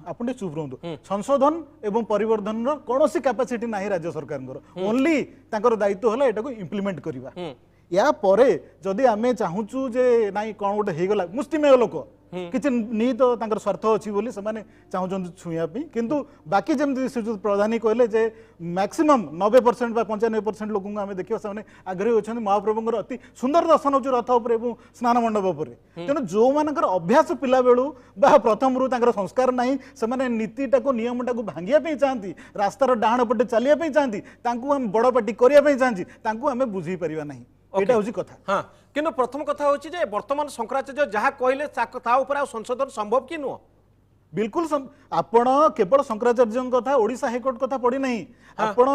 आपण चुप रहंतु संशोधन एवं परिवर्धन रो कोनोसी कैपेसिटी नाही राज्य सरकार ओनली तांकर दायित्व हला एटा को इम्प्लीमेंट करबा या परे जदि आमे चाहूचु जे नाई कोन गोटे हे गला मुस्लिमेय लोक किछि निहित तांकर स्वार्थ अछि बोली से माने चाहूचन छुइया पई किंतु बाकी जेमति श्रीजुत प्रधानी कहले जे मैक्सिमम 90% बा 95% लोक को आमे देखियो से माने आग्रही होछन महाप्रभुंकर अति सुंदर दर्शन होछ रथ ऊपर एवं स्नान मंडप ऊपर तेनु जो मानकर अभ्यास पिला बेलु बा प्रथम रु तांकर संस्कार नाही से माने नीतिटा को नियमटा को भांगिया पई चाहंती रास्तार डाहण पटे चलिया पई चाहंती तांकू हम बड़ पार्टी करिया पई चाहंती तांकू हमें बुझी परिबा नाही एटा होची कथा हां किंतु प्रथम कथा होची जे वर्तमान शंकराचार्य जहाँ कहले ता ऊपर संशोधन संभव कि नुह बिल्कुल आपण केवल शंकराचार्य कथा ओडिशा हाईकोर्ट कथा पड़ी नहीं आपण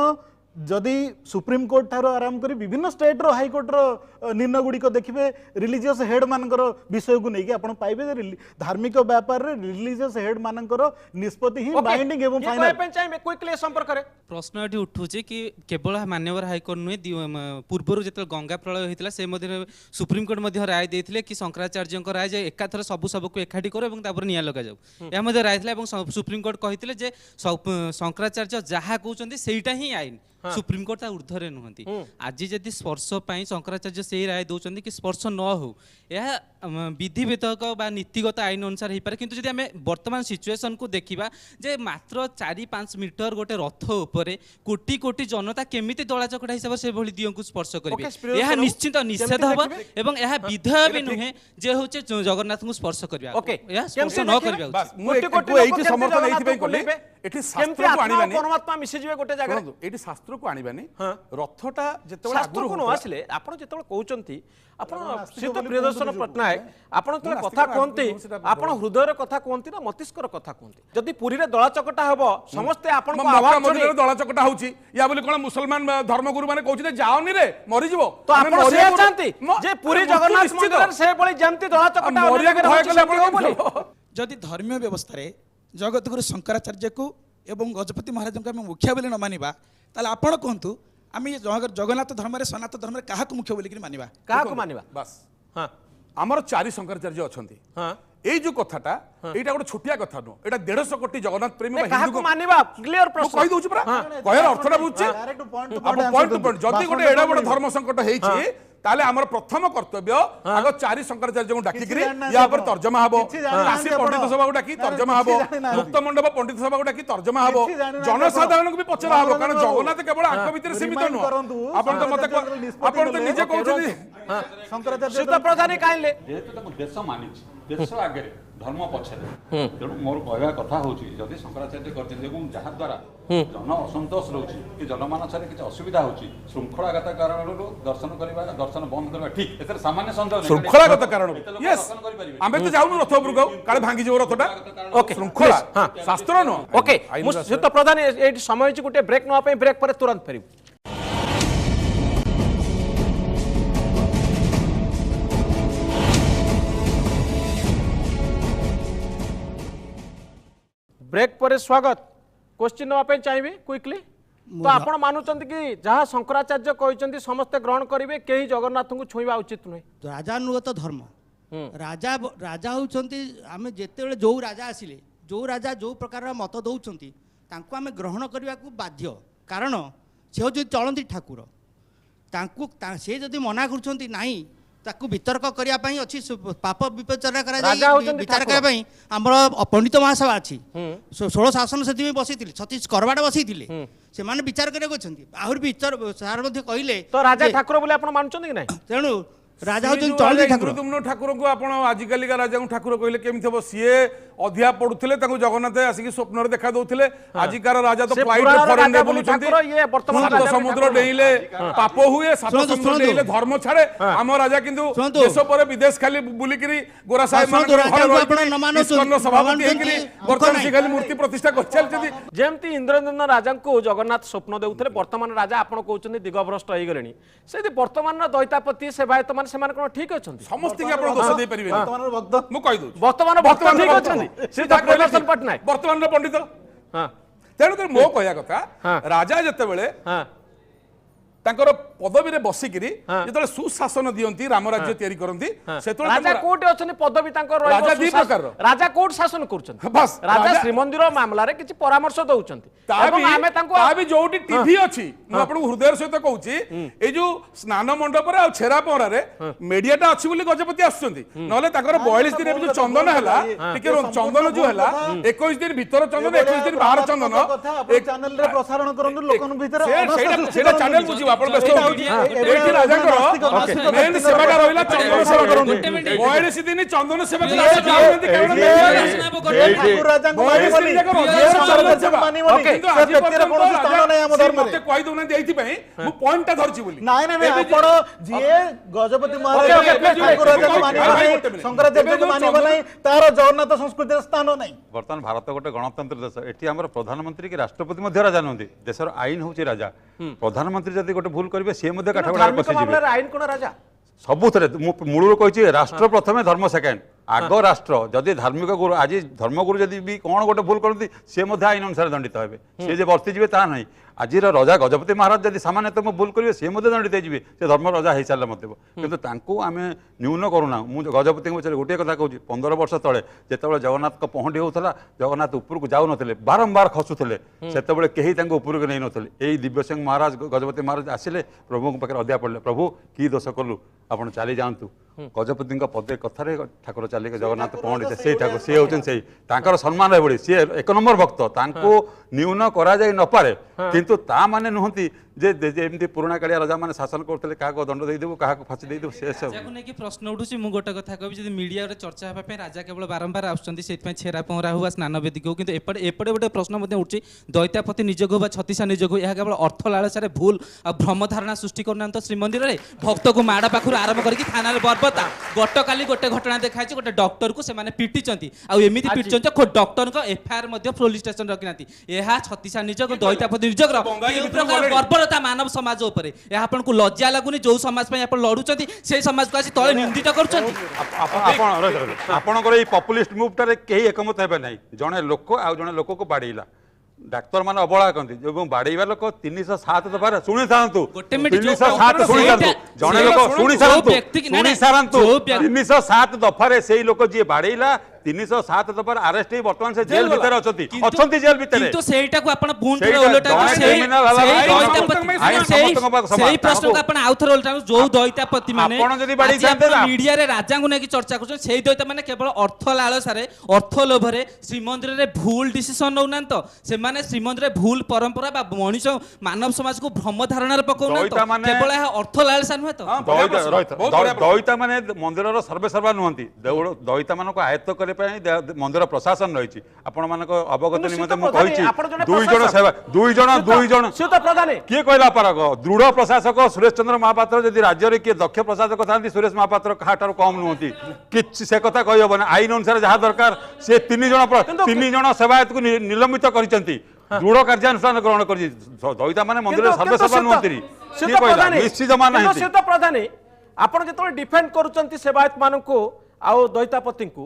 जदि सुप्रीम कोर्ट ठारो आराम करी विभिन्न स्टेट रो हाईकोर्ट रो निर्णय गुडी को देखिबे रिलीजियस हेड मानकर विषय को नहीं कि आपण पाइबे धार्मिक व्यापार रे रिलीजियस हेड मानकर निष्पत्ति ही बाइंडिंग एवं फाइनल पे चाहिए क्विकली संपर्क करे प्रश्न एठी उठुचे कि केवल मान्यवर हाईकोर्ट नुहे पूर्व जेत गंगा प्रलय होता से सुप्रीम कोर्ट मध्य राय देथिले कि शंकराचार्य राय जे एकाथर सब को एकाठी करो एवं तापर निया लगा जाऊ या मध्य राय थिला एवं सुप्रीम कोर्ट कहिथिले जे शंकराचार्य जहा कहउचंदी सेटा ही आईन सुप्रीम कोर्ट ऊर्धरे नुहंती आज जदि स्पर्श पाई शंकराचार्य से राय दौरान कि स्पर्श न हो यह विधिविधक बा नीतिगत आईन अनुसार हो पारे किंतु जदि आमे वर्तमान सिचुएशन को देखिबा जे मात्र 4-5 मीटर गोटे रथ उपरे कोटी कोटी जनता केमिति दला चकटा हिसाब से भली दियो को स्पर्श करिवे यह निश्चित निषेध हबा एवं यह विधेय भी नुहे जे होचे जगन्नाथ को स्पर्श करिवा यह स्पर्श न करिवा कोटी कोटी एठी समर्थन एथि पे कले एठी शास्त्र को आनिबानी परमात्मा मिसि जिवे गोटे जगह एठी शास्त्र को आनिबानी रथटा जेतेबेला शास्त्र को न आसले आपण जेतेबेला कहउचंती आपण श्रीत प्रियदर्शन पटनायक आपण तो कथा कहंती आपण हृदयर कथा कहंती ना मस्तिष्कर कथा कहंती जदि पुरी रे दला चकटा हबो समस्त आपण को आवाज मदिरे दला चकटा होची या बोली कोन मुसलमान धर्मगुरु माने कहउची जाओनी रे मरि जिवो तो आपण से चाहती जे पुरी जगन्नाथ मंदिर से बळी जेमती दला चकटा बोली जदि धर्मीय व्यवस्था रे जगतगुरु शंकराचार्य को एवं गजपति महाराज को मुखिया बोली न मानिबा ताले आपण कहंतु आमी जगन्नाथ धर्म रे सनातन धर्म रे काहा को मुख्य बोली कि मानिबा काहा को मानिबा बस हां हमर 4 शंकराचार्य अछंती हां एई जो कथाटा एटा गोटे छोटिया कथा नो एटा 150 कोटी जगन्नाथ प्रेमी काहा को मानिबा क्लियर प्रश्न कहि दोछु परा कहर अर्थटा बुझछि पॉइंट टू पॉइंट जदि गोटे एडा बड़ धर्म संकट हेछि ताले हमर प्रथम कर्तव्य आग 4 शंकराचार्य को डाकी करी या पर तर्जमा हबो काशी पंडित सभा को डाकी तर्जमा हबो मुक्त मंडप पंडित सभा को डाकी तर्जमा हबो जनसाधारण को भी पचरा हबो कारण जगन्नाथ केवल आंख भीतर सीमित न आपण तो मते आपण तो निजे कहउछथि शंकराचार्य श्रीत प्रधानी काइले जेहेतु तको देश मानिछि देश आगे ଧର୍ମ ପଛରେ ତେଣୁ ମୋର କହିବା କଥା ହଉଛି ଯଦି ଶଙ୍କରାଚାର୍ଯ୍ୟ କରିଛନ୍ତି ଏବଂ ଯାହାଦ୍ୱାରା ଜନ ଅସନ୍ତୋଷ ରହୁଛି କି ଜନମାନସରେ କିଛି ଅସୁବିଧା ହଉଛି ଶୃଙ୍ଖଳାଗତ କାରଣରୁ ଦର୍ଶନ ବନ୍ଦ କରିବା ଠିକ୍ ଏଥିରେ ସାମାନ୍ୟ ସନ୍ଦେହ ନାହିଁ। ଶୃଙ୍ଖଳାଗତ କାରଣ ଏତେ ଲୋକ ୟେସ୍ ଦର୍ଶନ କରିପାରିବେ। ଆମେ ତ ଯାଉନୁ ରଥ ଉପରକୁ କାଳେ ଭାଙ୍ଗିଯିବ ରଥଟା ଓକେ ଶୃଙ୍ଖଳା ଶାସ୍ତ୍ର ନୁହଁ ଓକେ ମୁଁ ଶ୍ରୀଯୁକ୍ତ ପ୍ରଧାନ ଏଇଠି ସମୟ ଅଛି ଗୋଟେ ବ୍ରେକ୍ ନେବା ପାଇଁ ବ୍ରେକ୍ ପରେ ତୁରନ୍ତ ଫେରିବୁ। ब्रेक पर स्वागत क्वेश्चन नापे चाहिए क्विकली तो आपण मानुचंती कि जहाँ शंकराचार्य कहते समस्ते ग्रहण करेंगे कहीं जगन्नाथ को छुईवा उचित नुहे राजानुगत धर्म राजा राजा होउछंती आमे जेतेबेले जो राजा आसिले जो राजा जो प्रकार मत दौरान तांको आमे ग्रहण करने को बाध्य कारण से हूँ चलती ठाकुर से जदि मना कर नहीं ताकू वितर्क करने अच्छी पाप विपचना विचार करने आमर पंडित महासभा अच्छी 16 शासन से बसई 36 करवाड़ बसई से माने विचार करने आहरी विचार सार कहले तो राजा ठाकुर बोले आपण मानुचंती कि नहीं तेणु राजा होउछन चलती ठाकुर ठाकुर को आपण आजिकल का राजा ठाकुर कहले केमि थबो सीए अधिया पडुथिले ताकू जगन्नाथ आसिक स्वप्न रे देखा दउथिले आजिकार राजा तो फ्लाइट रे फॉरेन रे बुलुचंती ये वर्तमान राजा समुद्र डेइले पाप हुए सात समुद्र डेइले धर्म छाड़े हम राजा किंतु देश पर विदेश खाली बुलिकिरी गोरा साहेब मान सभापति हेकिरी वर्तमान से खाली मूर्ति प्रतिष्ठा कर चलचंती जेमती इंद्रनंदन राजा को जगन्नाथ स्वप्न देउथिले वर्तमान राजा आपण कहउचंती दिगभ्रष्ट होई गलेनी सेति वर्तमान दैतापति सेवायत मान सेमान कोन ठीक अछंती समस्त के आपण दोष दे परिबे वर्तमान भक्त मु कहि दउ वर्तमान भक्त ठीक अछंती से प्रदर्शन पटनायक वर्तमान पंडित हां तेणु मो कहया कथा राजा जते बेले हां तांकर पदवी रे बसिकिरी जेतले सुशासन दियंती राम राज्य तयारी करंती सेतले राजा कोट अछनी पदवी तांकर राजा दी प्रकार राजा कोट शासन करछन बस राजा श्रीमंदिर मामला रे किछि परामर्श दउचंती एवं आमे तांको ताबी जोटी टीवी अछि मु आपन हृदय सहित कहूची ए जो स्नान मंडप रे आ छेरा पहरा रे मीडियाटा अछि बोली गजपति आछुंती नले तांकर 42 दिन रे जो चंदन हला टिके चंदन जो हला 21 दिन भीतर चंदन 21 दिन बाहर चंदन एक चैनल रे प्रसारण करन लोकन भीतर सेटा चैनल बुझी आपण व्यस्त होती एठी राजा करो मेन सेवाटा रहिला चंदन सेवा करंती 42 दिन चंदन सेवा राजा जाउनती केवल ठाकुर राजा को मानिबनी ओके किंतु आज पर कोन स्थान नै हम धर्म मते कहि दउनती एथि पई मु पॉइंटटा धरची बोली नाही नाही आपण जे गजपति महाराज ठाकुर राजा को मानिबनी शंकराचार्य को मानिबनी तार जगन्नाथ संस्कृति स्थान नै वर्तमान भारत गोटे गणतंत्र देश एटी हमर प्रधानमंत्री की राष्ट्रपति मध्य राजा नहंती देशर आईन होची राजा प्रधानमंत्री जदि गोटे भूल करिवे से मध्य काठगोड़ा पसी जिवे आईन कोन राजा सबुथरे मूलर कही राष्ट्र प्रथमे धर्म सेकेंड आग राष्ट्र जदि धार्मिक गुरु आज धर्मगुरु जदि भी कौन गोटे भूल करती सी आईन अनुसार दंडित हे सी जे वर्ती जी ता नहीं आज राजा गजपति महाराज जदि सामान्यतम भूल करेंगे सी दंडित हो से धर्म राजा हो सारा मत किंतु आम न्यून करूना मुझे गजपति पचारे गोटे कथा कहूँ 15 वर्ष तले जिते जगन्नाथ पहंडी होता जगन्नाथ उपरको जाऊन बारंबार खसुले से कहीं उपरको नहीं नथिले यही दिव्यसिंह महाराज गजपति महाराज आसिले प्रभु पाखे अधिया पड़े प्रभु की दोष कलु आप चली जातु गजपति पदे कथार ठाकुर चलिक जगन्नाथ पहंडी से ठाकुर सी हूँ से सम्मान बढ़ी सी एक नंबर भक्त न्यून करा न पारे किंतु ता माने नुहंती जे एमती पुराणा कालिया राजा माने शासन करते क्या दंड देदेबू क्या फांसी देदेबू से सब नहीं प्रश्न उठुची मु गोटे कथा कहबी जदि मीडिया रे चर्चा हेबा पे राजा केवल बारंबार आउछंती सेति छेरा पहरा हुआ स्नान वेदिक हो किंतु एपटे एपटे गोटे प्रश्न मध्ये उठुची दैत्यापति निजोग बा छत्तीसा निजोग यह केवल अर्थ लालसारे भूल आ भ्रम धारणा सृष्टि करनांत श्रीमंदिर रे भक्त को माड़ा पाखुर आरंभ करके थाना रे बरबता गतकाली गोटे घटना देखाइछि गोटे डॉक्टर को से माने पिटिचंती आ एमिति पिटिचंती खो डॉक्टर को एफआईआर मध्ये पुलिस स्टेशन रखिनांती एहा छत्तीसा निजोग दैत्यापति निजोग रो बर्बरता मानव समाज उपरे या आपन को लज्जा लागुनी जो समाज पे आपन लडुचंती से समाज को आसी तळे निंदित करचंती आपन ए पॉपुलिस्ट मूव टारे केही एकमत हेबे नाही जणे लोक आ जणे लोक को बाडीला डाक्तर मान अबला करती बाड़ेवा लोक 307 दफार शुणी सारंतु 307 शुणी सारंतु जणे लोक शुणी सारंतु 307 दफारे सेही लोक जे बाड़ेला 307 दफार अरेस्ट ही वर्तमान से जेल भीतर अछंती जेल भीतर किंतु सेटा को आपण पुन थोड़ा उलटा सेही प्रश्न को आपण आउथर उलटा जो दैत्यापति माने आपण जदी बाड़ी जानते मीडिया रे राजा को नेकी चर्चा करछ सेही दैत्य माने केवल अर्थ लालसारे अर्थ लोभरे श्रीमंदिर रे भूल डिसिजन नउनान तो से माने श्रीमंदिर रे भूल परंपरा बा मनुष्य मानव समाज को भ्रम धारणा रे पकोना तो केवल अर्थ लालसा नुहे तो दैत्य माने मंदिर रो सर्वे सर्वा नुहंती दैत्य मान को आयत्त करे मंदिर प्रशासन रही आपण मानक अवगत କିନ୍ତୁ निमंते ସେ ତ मु ପ୍ରଧାନୀ, कहिछि ଆପଣ ଜଣେ दुई जण ପ୍ରଶାସକ। सेवा दुई जण ସେ ତ ପ୍ରଧାନୀ किए कहला परक दृढ़ प्रशासक सुरेश चंद्र महापात्र यदि राज्य रे किए दक्ष प्रशासक था सुरेश महापात्र काठार कम नुहति कि से कथा कहि हबन आईन अनुसार जहाँ दरकार से तीन जण सेवायत को निलंबित करिसेंती दृढ़ कार्यानुष्ठान ग्रहण करी दईता माने मंदिर सर्वसेवा नुहति किए कहला निश्चित मान କିନ୍ତୁ नाही ସେ ତ ପ୍ରଧାନୀ ଆପଣ ଯେତେବେଳେ ଡିଫେଣ୍ଡ କରୁଛନ୍ତି ସେବାୟତ ମାନଙ୍କୁ ଆଉ ଦଇତାପତିଙ୍କୁ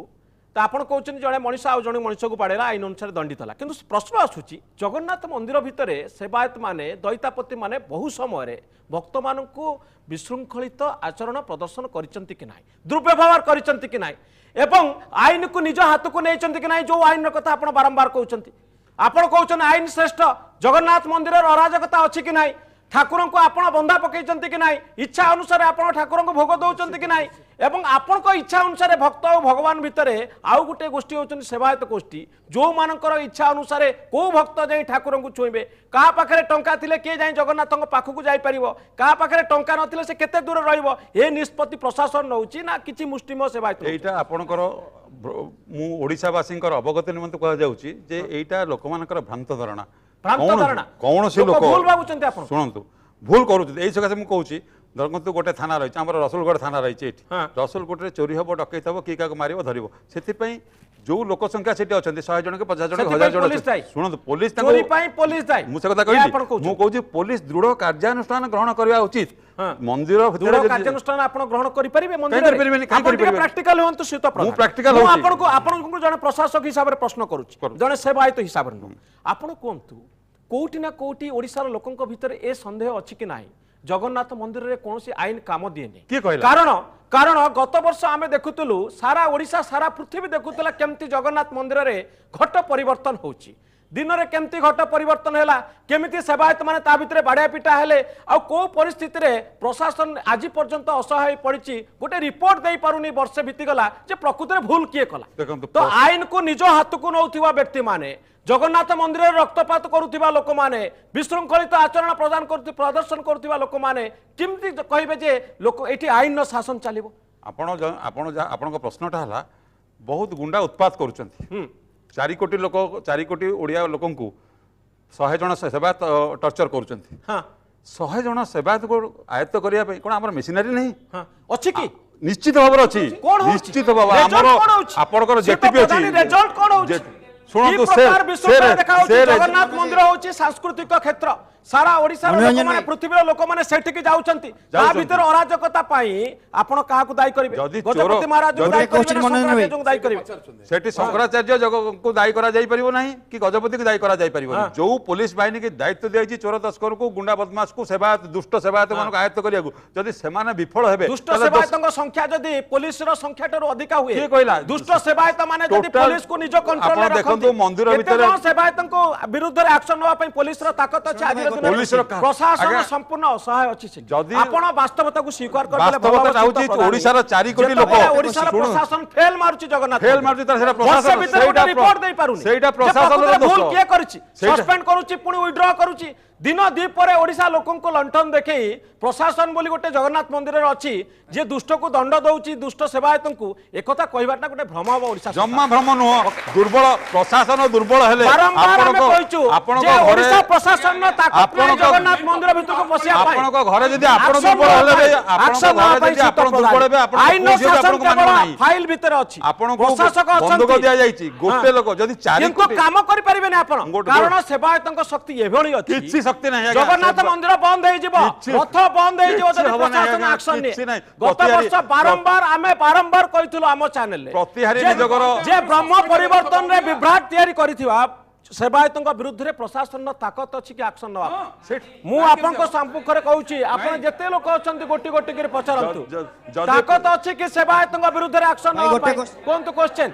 ତ ଆପଣ କହୁଛନ୍ତି ଜଣେ ମଣିଷ ଆଉ ଜଣେ ମଣିଷକୁ ବାଡ଼େଇଲା ଆଇନ ଅନୁସାରେ ଦଣ୍ଡିତ ହେଲା କିନ୍ତୁ ପ୍ରଶ୍ନ ଆସୁଛି ଜଗନ୍ନାଥ ମନ୍ଦିର ଭିତରେ ସେବାୟତ ମାନେ ଦଇତାପତି ମାନେ ବହୁ ସମୟରେ ଭକ୍ତମାନଙ୍କୁ ବିଶୃଙ୍ଖଳିତ ଆଚରଣ ପ୍ରଦର୍ଶନ କରିଛନ୍ତି କି ନାହିଁ ଦୁର୍ବ୍ୟବହାର କରିଛନ୍ତି କି ନାହିଁ ଏବଂ ଆଇନକୁ ନିଜ ହାତକୁ ନେଇଛନ୍ତି କି ନାହିଁ ଯୋଉ ଆଇନର କଥା ଆପଣ ବାରମ୍ବାର କହୁଛନ୍ତି ଆପଣ କହୁଛନ୍ତି ଆଇନ ଶ୍ରେଷ୍ଠ ଜଗନ୍ନାଥ ମନ୍ଦିରର ଅରାଜକତା ଅଛି କି ନାହିଁ ठाकुर को आपण बंधा पकईचंती कि नहीं इच्छा अनुसार आपण ठाकुर को भोग दौरान कि नहीं एवं आपण को इच्छा अनुसार भक्त और भगवान भितर आउ गोटे गोष्ठी होती सेवायत गोष्ठी जो मानकर इच्छा अनुसार को भक्त जाई ठाकुर को छुईबे क्या पाखे टंका थिले किए जाई जगन्नाथ पाखक जापर क्या पाखे टंका नथिले से केते दूर रहिबो ए निष्पत्ति प्रशासन नउची ना किछि मुष्टिम सेवायत एटा आपणकर मु ओडिसावासी अवगत निमंते कह जाउची जे एटा लोकमानकर भ्रांत धारणा कौन से लोक शुणु भूल कर सकाशे मुझे कहूँ देखो गोटे थाना रही आम रसुलगढ़ थाना रही रसुलगढ़ चोरी हम डकैत हम किए क्या मार धर से जो लोक संख्या से अच्छा 100 जन के 50 जन 1000 जन शुणु पुलिस मुझे कथा कहली मुझे पुलिस दृढ़ कार्यानुष्ठान ग्रहण करवा उचित मंदिर कार्यानुष्ठान आप ग्रहण करेंगे मंदिर प्रैक्टिकल होंतु से तो प्रैक्टिकल आपन जन प्रशासक हिसाब से प्रश्न करुच्ची जन सेवायत हिसाब से आपन कहतु कोटी ना कोटी ओडिशार लोकंक भितर ए संदेह अछि कि नाही जगन्नाथ मंदिर रे कोनोसी आईन काम दिएनी कारण गत वर्ष आमे देखुतलु सारा ओडिशा सारा पृथ्वी देखुतला केमती जगन्नाथ मंदिर रे घट परिवर्तन होउची दिन रे केमती घट परिवर्तन हैला केमिति सेवायत माने ता भितरे बाड़िया पिटा हेले आ को परिस्थिति रे प्रशासन आज पर्यंत असहाय पड़िची गोटे रिपोर्ट दे पारुनी वर्षे बीती गला जे प्रकृति रे भूल किए कला तो आईन को निज हाथ को नौथिबा व्यक्ति माने जगन्नाथ मंदिर रक्तपात करुवा लोक मैंने विशृंखलित आचरण प्रदर्शन करुवा लोक मैंने केमती कहे जे लोक ये आईन शासन चलो आपण प्रश्नटा है बहुत गुंडा उत्पात कर 4 कोटी लोक 4 कोटी ओडिया लोक 100 जन सेवायत टर्चर कर 100 जन सेवायत को आयत्त करने कौन आम मेसिनारी नहीं अच्छी कि निश्चित भाव अच्छी निश्चित भाव आपंकर जेटीपी अच्छी जगन्नाथ मंदिर होची सांस्कृतिक क्षेत्र सारा ओडिसा पृथ्वी लोक मैंने सेठिक जाउछंती ता भीतर अराजकता पाई आपण काहाकू दायी करिवे गजपति महाराज को दायी करिवे जो दायी करिवे सेठी शंकराचार्य को दायी करा जाई परिबो नाही कि गजपति को दायी करा जाई परिबो जो पुलिस बाहिनी के दायित्व दियाई चोर तस्कर को गुंडा बदमाश को सेवायत दुष्ट सेवायत मानक आयत्त करियाकू जदि सेमाने विफल हेबे दुष्ट सेवायतक संख्या जदि पुलिस रो संख्या ठारो अधिका हुए के कहला दुष्ट सेवायत माने जदि पुलिस को निज कंट्रोल रे देखंतु मंदिर भीतर सेवायतक विरुद्ध रे एक्शन नवा पई पुलिस रो ताकत अछि आज प्रशासन संपूर्ण असहाय अच्छी आपण वास्तवता को स्वीकार कर ओडिशार 4 कोटी लोक ओडिशार प्रशासन फेल मारुची जगन्नाथ फेल मारुची तार प्रशासन सेटा रिपोर्ट दे पारुनी सेटा प्रशासन रो भूल के करछि सस्पेंड करूची पुनी विथड्रॉ करूची दिन दीप पर ओडिशा लोकन को लंठन देखई प्रशासन बोली गोटे जगन्नाथ मंदिर अच्छी जे दुष्ट को दंड दउची दुष्ट सेवायत को एकता कहबाटा गोटे भ्रम हो ओडिशा जम्मा भ्रम नुह दुर्बल प्रशासन दुर्बल हेले आपन ओडिशा प्रशासन न ताकत नै जगन्नाथ मंदिर भीतर को पसिया पाए आपन घरे जदी आपन दुर्बल हेले आपन घरे जदी आपन दुर्बल हेबे आपन आईन शासन केवल फाइल भीतर अछि आपन प्रशासक बंदूक दिया जाईची गोटे लोक जदी 4 कोटी काम करि परिबे नै आपन कारण सेवायतक शक्ति एभली अछि किछि शक्ति नै जगन्नाथ मंदिर बंद हो जिवो रथ बंद हो जिवो जदी प्रशासन एक्शन नै गत वर्ष बारंबार आमे बारंबार कहितलो आम चैनल जे ब्रह्म परिवर्तन रे विभ्राट तयारी करिथिबा सेवायतों विरुद्ध रे प्रशासन ताकत अच्छी कि एक्शन नवा मु आपन को सम्मुखरे कहूची आपन जते लोक अछंती गोटी गोटी के पचारंतु ताकत अच्छी कि सेवायतों विरुद्ध रे एक्शन नवा कोन तो क्वेश्चन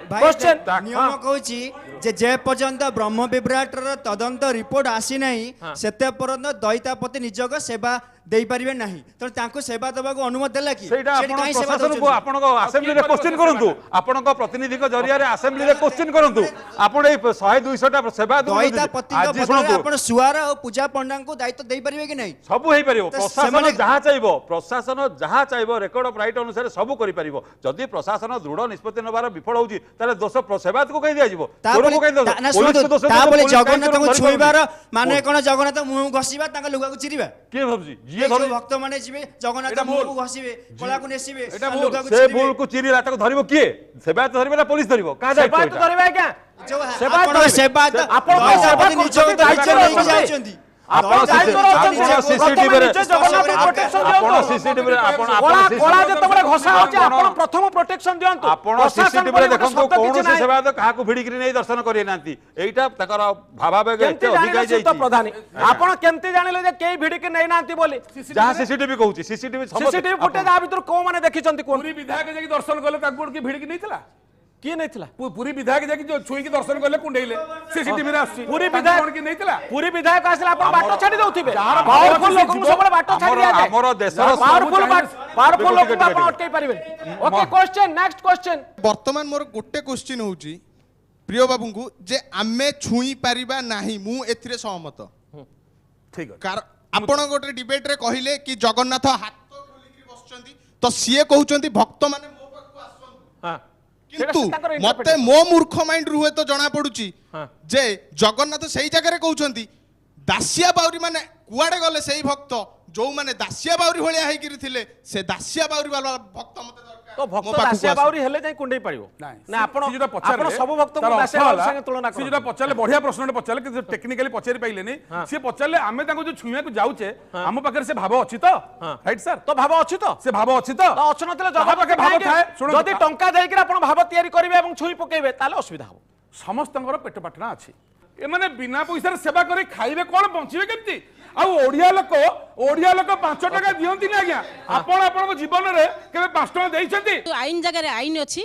नियम कहूची जे पर्यंत ब्रह्म विभ्राट रो तदंत रिपोर्ट आसी नाही सेते पर्यंत दैतापति निजक सेवा ଦେଇ ପାରିବେ ନାହିଁ ତେଣୁ ତାଙ୍କୁ ସେବା ଦେବାକୁ ଅନୁମତି ଦେଲା କି ସେଇଟା ସେଠି ଆପଣ କାହିଁ ସେବା ପ୍ରଶାସନକୁ ଦଉଛନ୍ତି? ଆପଣଙ୍କ ଆସେମ୍ବ୍ଲିରେ କ୍ୱେଶ୍ଚିନ୍ କରନ୍ତୁ ଆପଣଙ୍କ ପ୍ରତିନିଧିଙ୍କ ଜରିଆରେ ଆସେମ୍ବ୍ଲିରେ କ୍ୱେଶ୍ଚିନ୍ କରନ୍ତୁ ଆପଣ ଏଇ 100-200ଟା ସେବା ଦଇତା ପତିଙ୍କ ଆଜି ବଦଳରେ ଶୁଣନ୍ତୁ ଆପଣ ସୁଆର ଆଉ ପୂଜା ପଣ୍ଡାଙ୍କୁ ଦାୟିତ୍ୱ ଦେଇପାରିବେ କି ନାହିଁ? ସବୁ ହେଇପାରିବ ତ ପ୍ରଶାସନ ସେମାନେ- ଯାହା ଚାହିଁବ ରେକର୍ଡ ଅଫ୍ ରାଇଟ୍ ଅନୁସାରେ ସବୁ କରିପାରିବ ଯଦି ପ୍ରଶାସନ ଦୃଢ ନିଷ୍ପତ୍ତି ନେବାର ବିଫଳ ହଉଛି ତାହେଲେ ଦୋଷ ସେବାୟତକୁ କାହିଁ ଦିଆଯିବ ଚୋରକୁ କାହିଁ ଦୋଷ? ପୋଲିସକୁ ଦୋଷ ଦିଆଯିବ, ତାପରେ ପୋଲିସ କାହିଁ ଜଗନ୍ନାଥଙ୍କୁ ଧରିପାରୁନି? ଛୁଇଁବାର ମାନେ କଣ ଜଗନ୍ନାଥ ମୁହଁକୁ ଘଷିବା ତାଙ୍କ ଲୁଗାକୁ ଚିରିବା? କିଏ ଭାବୁଛି ଯିଏ ଯିଏ ଧରୁଛି ଭକ୍ତ ମାନେ ଯିବେ ଜଗନ୍ନାଥ ଏଇଟା ଭୁଲ। ମୁହଁକୁ ଘଷିବେ କଳାକୁ ନେସିବେ ଏଇଟା ତା ଭୁଲ। ଲୁଗାକୁ ସେ ଚିରିବେ। ଭୁଲକୁ ଚିରିଲା ତାକୁ ଧରିବ କିଏ ସେବାୟତ ଧରିବ ନା ପୋଲିସ ଧରିବ କାହା ଦାୟିତ୍ୱ ସେବାୟତ ଏଇଟା? ଧରିବେ ଆଜ୍ଞା ଯୋଉ ସେବାୟତ ଆପଣ ଧରିବେ। ସେବାୟତ ଆପଣ ଦଇତା ସେବା ପତି ନିଜ କରୁଛନ୍ତି, ଦାୟିତ୍ୱ ଦାୟିତ୍ୱ ନେଇକି ଅଛନ୍ତି। ଯାଉଛନ୍ତି। ଆପଣ ଦଇତା CCTV ପତି ଆପଣ ନିଜେ CCTV ରେ ନିଜେ ଜଗନ୍ନାଥଙ୍କୁ protection ଦିଅନ୍ତୁ। ଆପଣ CCTV ରେ ଆପଣ କଳା କଳା CCTV ଯେତେବେଳେ ଘଷା ହଉଛି ଆପଣ- ଆପଣ ପ୍ରଥମ ପ୍ରୋଟେକ୍ସନ ଦିଅନ୍ତୁ ଆପଣ ପ୍ରଶାସନ CCTV ରେ ବୋଲି ଗୋଟେ ଦେଖନ୍ତୁ ଶବ୍ଦ କିଛି କୌଣସି ନାହିଁ। ସେବାୟତ କାହାକୁ ଭିଡିକିରି ନେଇ ଦର୍ଶନ କରି ନାହାନ୍ତି ଏଇଟା ତାଙ୍କର ଭାବାବେଗ କେମିତି ଏତେ ଅଧିକ ଜାଣିଲେ ସୁତ ହେଇଯାଇଛି ପ୍ରଧାନୀ ଆପଣ କେମିତି ଜାଣିଲେ ଯେ କେହି ଭିଡିକି ନେଇନାହାନ୍ତି ବୋଲି ଯାହା ସିସିଟିଭି କହୁଛି ସିସିଟିଭି ସିସିଟିଭି ଫୁଟେଜ ଆ ଭିତରୁ କୋଉମାନେ ଦେଖିଛନ୍ତି କୁହନ୍ତୁ ପୁରୀ ବିଧାୟକ ଯାଇକି ଦର୍ଶନ କଲେ ତାଙ୍କୁ କିଏ ଭିଡ଼ିକି ନେଇଥିଲା? କିଏ ନେଇଥିଲା ପୁରୀ ବିଧାୟକ ଯାଇକି ଯୋଉ ଛୁଇଁକି ଦର୍ଶନ କଲେ କୁଣ୍ଡେଇଲେ ସିସିଟିଭିରେ ଆସୁଛି ପୁରୀ ତାଙ୍କୁ ବିଧାୟକ କଣ କିଏ ନେଇଥିଲା? ପୁରୀ ବିଧାୟକ ଆସିଲେ ଆପଣ ବାଟ ଛାଡି ଦଉଥିବେ ଯାହାର ପାୱାରଫୁଲ ଭାବ ଅଛି ଲୋକଙ୍କୁ ଯିବ। ସବୁବେଳେ ବାଟ ଛାଡି ଦିଆଯାଏ ଆମର ଦେଶର ପାୱାରଫୁଲ ପାୱାରଫୁଲ ଟିକେ ଲୋକଙ୍କୁ ଆପଣ ଟିକେ ଅଟକେଇ ପାରିବେନି ଓକେ କ୍ୱେଶ୍ଚନ ନେକ୍ସଟ କ୍ୱେଶ୍ଚନ ବର୍ତ୍ତମାନ ମୋର ଗୋଟେ କ୍ୱେଶ୍ଚିନ୍ ହେଉଛି ପ୍ରିୟ ବାବୁଙ୍କୁ ଯେ ଆମେ ଛୁଇଁ ପାରିବା ନାହିଁ ମୁଁ ଏଥିରେ ସହମତ ଠିକ ଅଛି ଆପଣ ଗୋଟେ ଡିବେଟରେ କହିଲେ କି ଜଗନ୍ନାଥ ହାତ ଖୋଲିକି ବସିଛନ୍ତି ତ ସିଏ କହୁଛନ୍ତି ଭକ୍ତମାନେ ମୋ ପାଖକୁ ଆସନ୍ତୁ କିନ୍ତୁ ମତେ ମୋ ମୂର୍ଖ ମାଇଣ୍ଡରୁ ହୁଏତ ଜଣା ପଡୁଛି ଯେ ଜଗନ୍ନାଥ ସେଇ ଜାଗାରେ କହୁଛନ୍ତି ଦାସିଆ ବାଉରୀ ମାନେ କୁଆଡେ ଗଲେ ସେଇ ଭକ୍ତ ଯୋଉମାନେ ଦାସିଆ ବାଉରୀ ଭଳିଆ ହେଇକିରି ଥିଲେ ସେ ଦାସିଆ ବାଉରୀ ବାଲା ଭକ୍ତ ମତେ ଦରକାର ତ ଭକ୍ତ ମୋ ପାଖକୁ ଦାସିଆ ଆସନ୍ତୁ। ବାଉରୀ ହେଲେ ଯାଇ କୁଣ୍ଡେଇ ପାରିବ ନା ଆପଣ ଆପଣ ସବୁ ଭକ୍ତଙ୍କୁ ଦାସିଆ ବାଉରୀ ସାଙ୍ଗେ ତୁଳନା ସେ ଯୋଉଟା କରନ୍ତି ପଚାରିଲେ ବଢିଆ ପ୍ରଶ୍ନଟେ ପଚାରିଲେ କିନ୍ତୁ ଟେକ୍ନିକାଲି ପଚାରି ପାଇଲେନି ସିଏ ପଚାରିଲେ ଆମେ ତାଙ୍କୁ ଯୋଉ ଛୁଇଁବାକୁ ଯାଉଛେ ଆମ ପାଖରେ ସେ ଭାବ ଅଛି ତ ରାଇଟ୍ ସାର୍ ତ ଭାବ ଅଛି ତ ସେ ଭାବ ଅଛି ତ ତ ଅଛ ନଥିଲେ କାହା ପାଖେ ଭାବ ଥାଏ? ଶୁଣନ୍ତୁ, ଯଦି ଟଙ୍କା ଦେଇକି ଆପଣ ଭାବ ତିଆରି କରିବେ ଏବଂ ଛୁଇଁ ପକେଇବେ ତାହେଲେ ଅସୁବିଧା ହବ ସମସ୍ତଙ୍କର ପେଟ ପାଟଣା ଅଛି ଏମାନେ ବିନା ପଇସାରେ ସେବା କରି ଖାଇବେ କଣ ବଞ୍ଚିବେ କେମିତି ଆଉ ଓଡିଆ ଲୋକ 5 ଟଙ୍କା ଦିଅନ୍ତିନି ଆଜ୍ଞା ଆପଣ ଆପଣଙ୍କ ଜୀବନରେ କେବେ 5 ଟଙ୍କା ଦେଇଛନ୍ତି? ଆଇନ ଜାଗାରେ ଆଇନ ଅଛି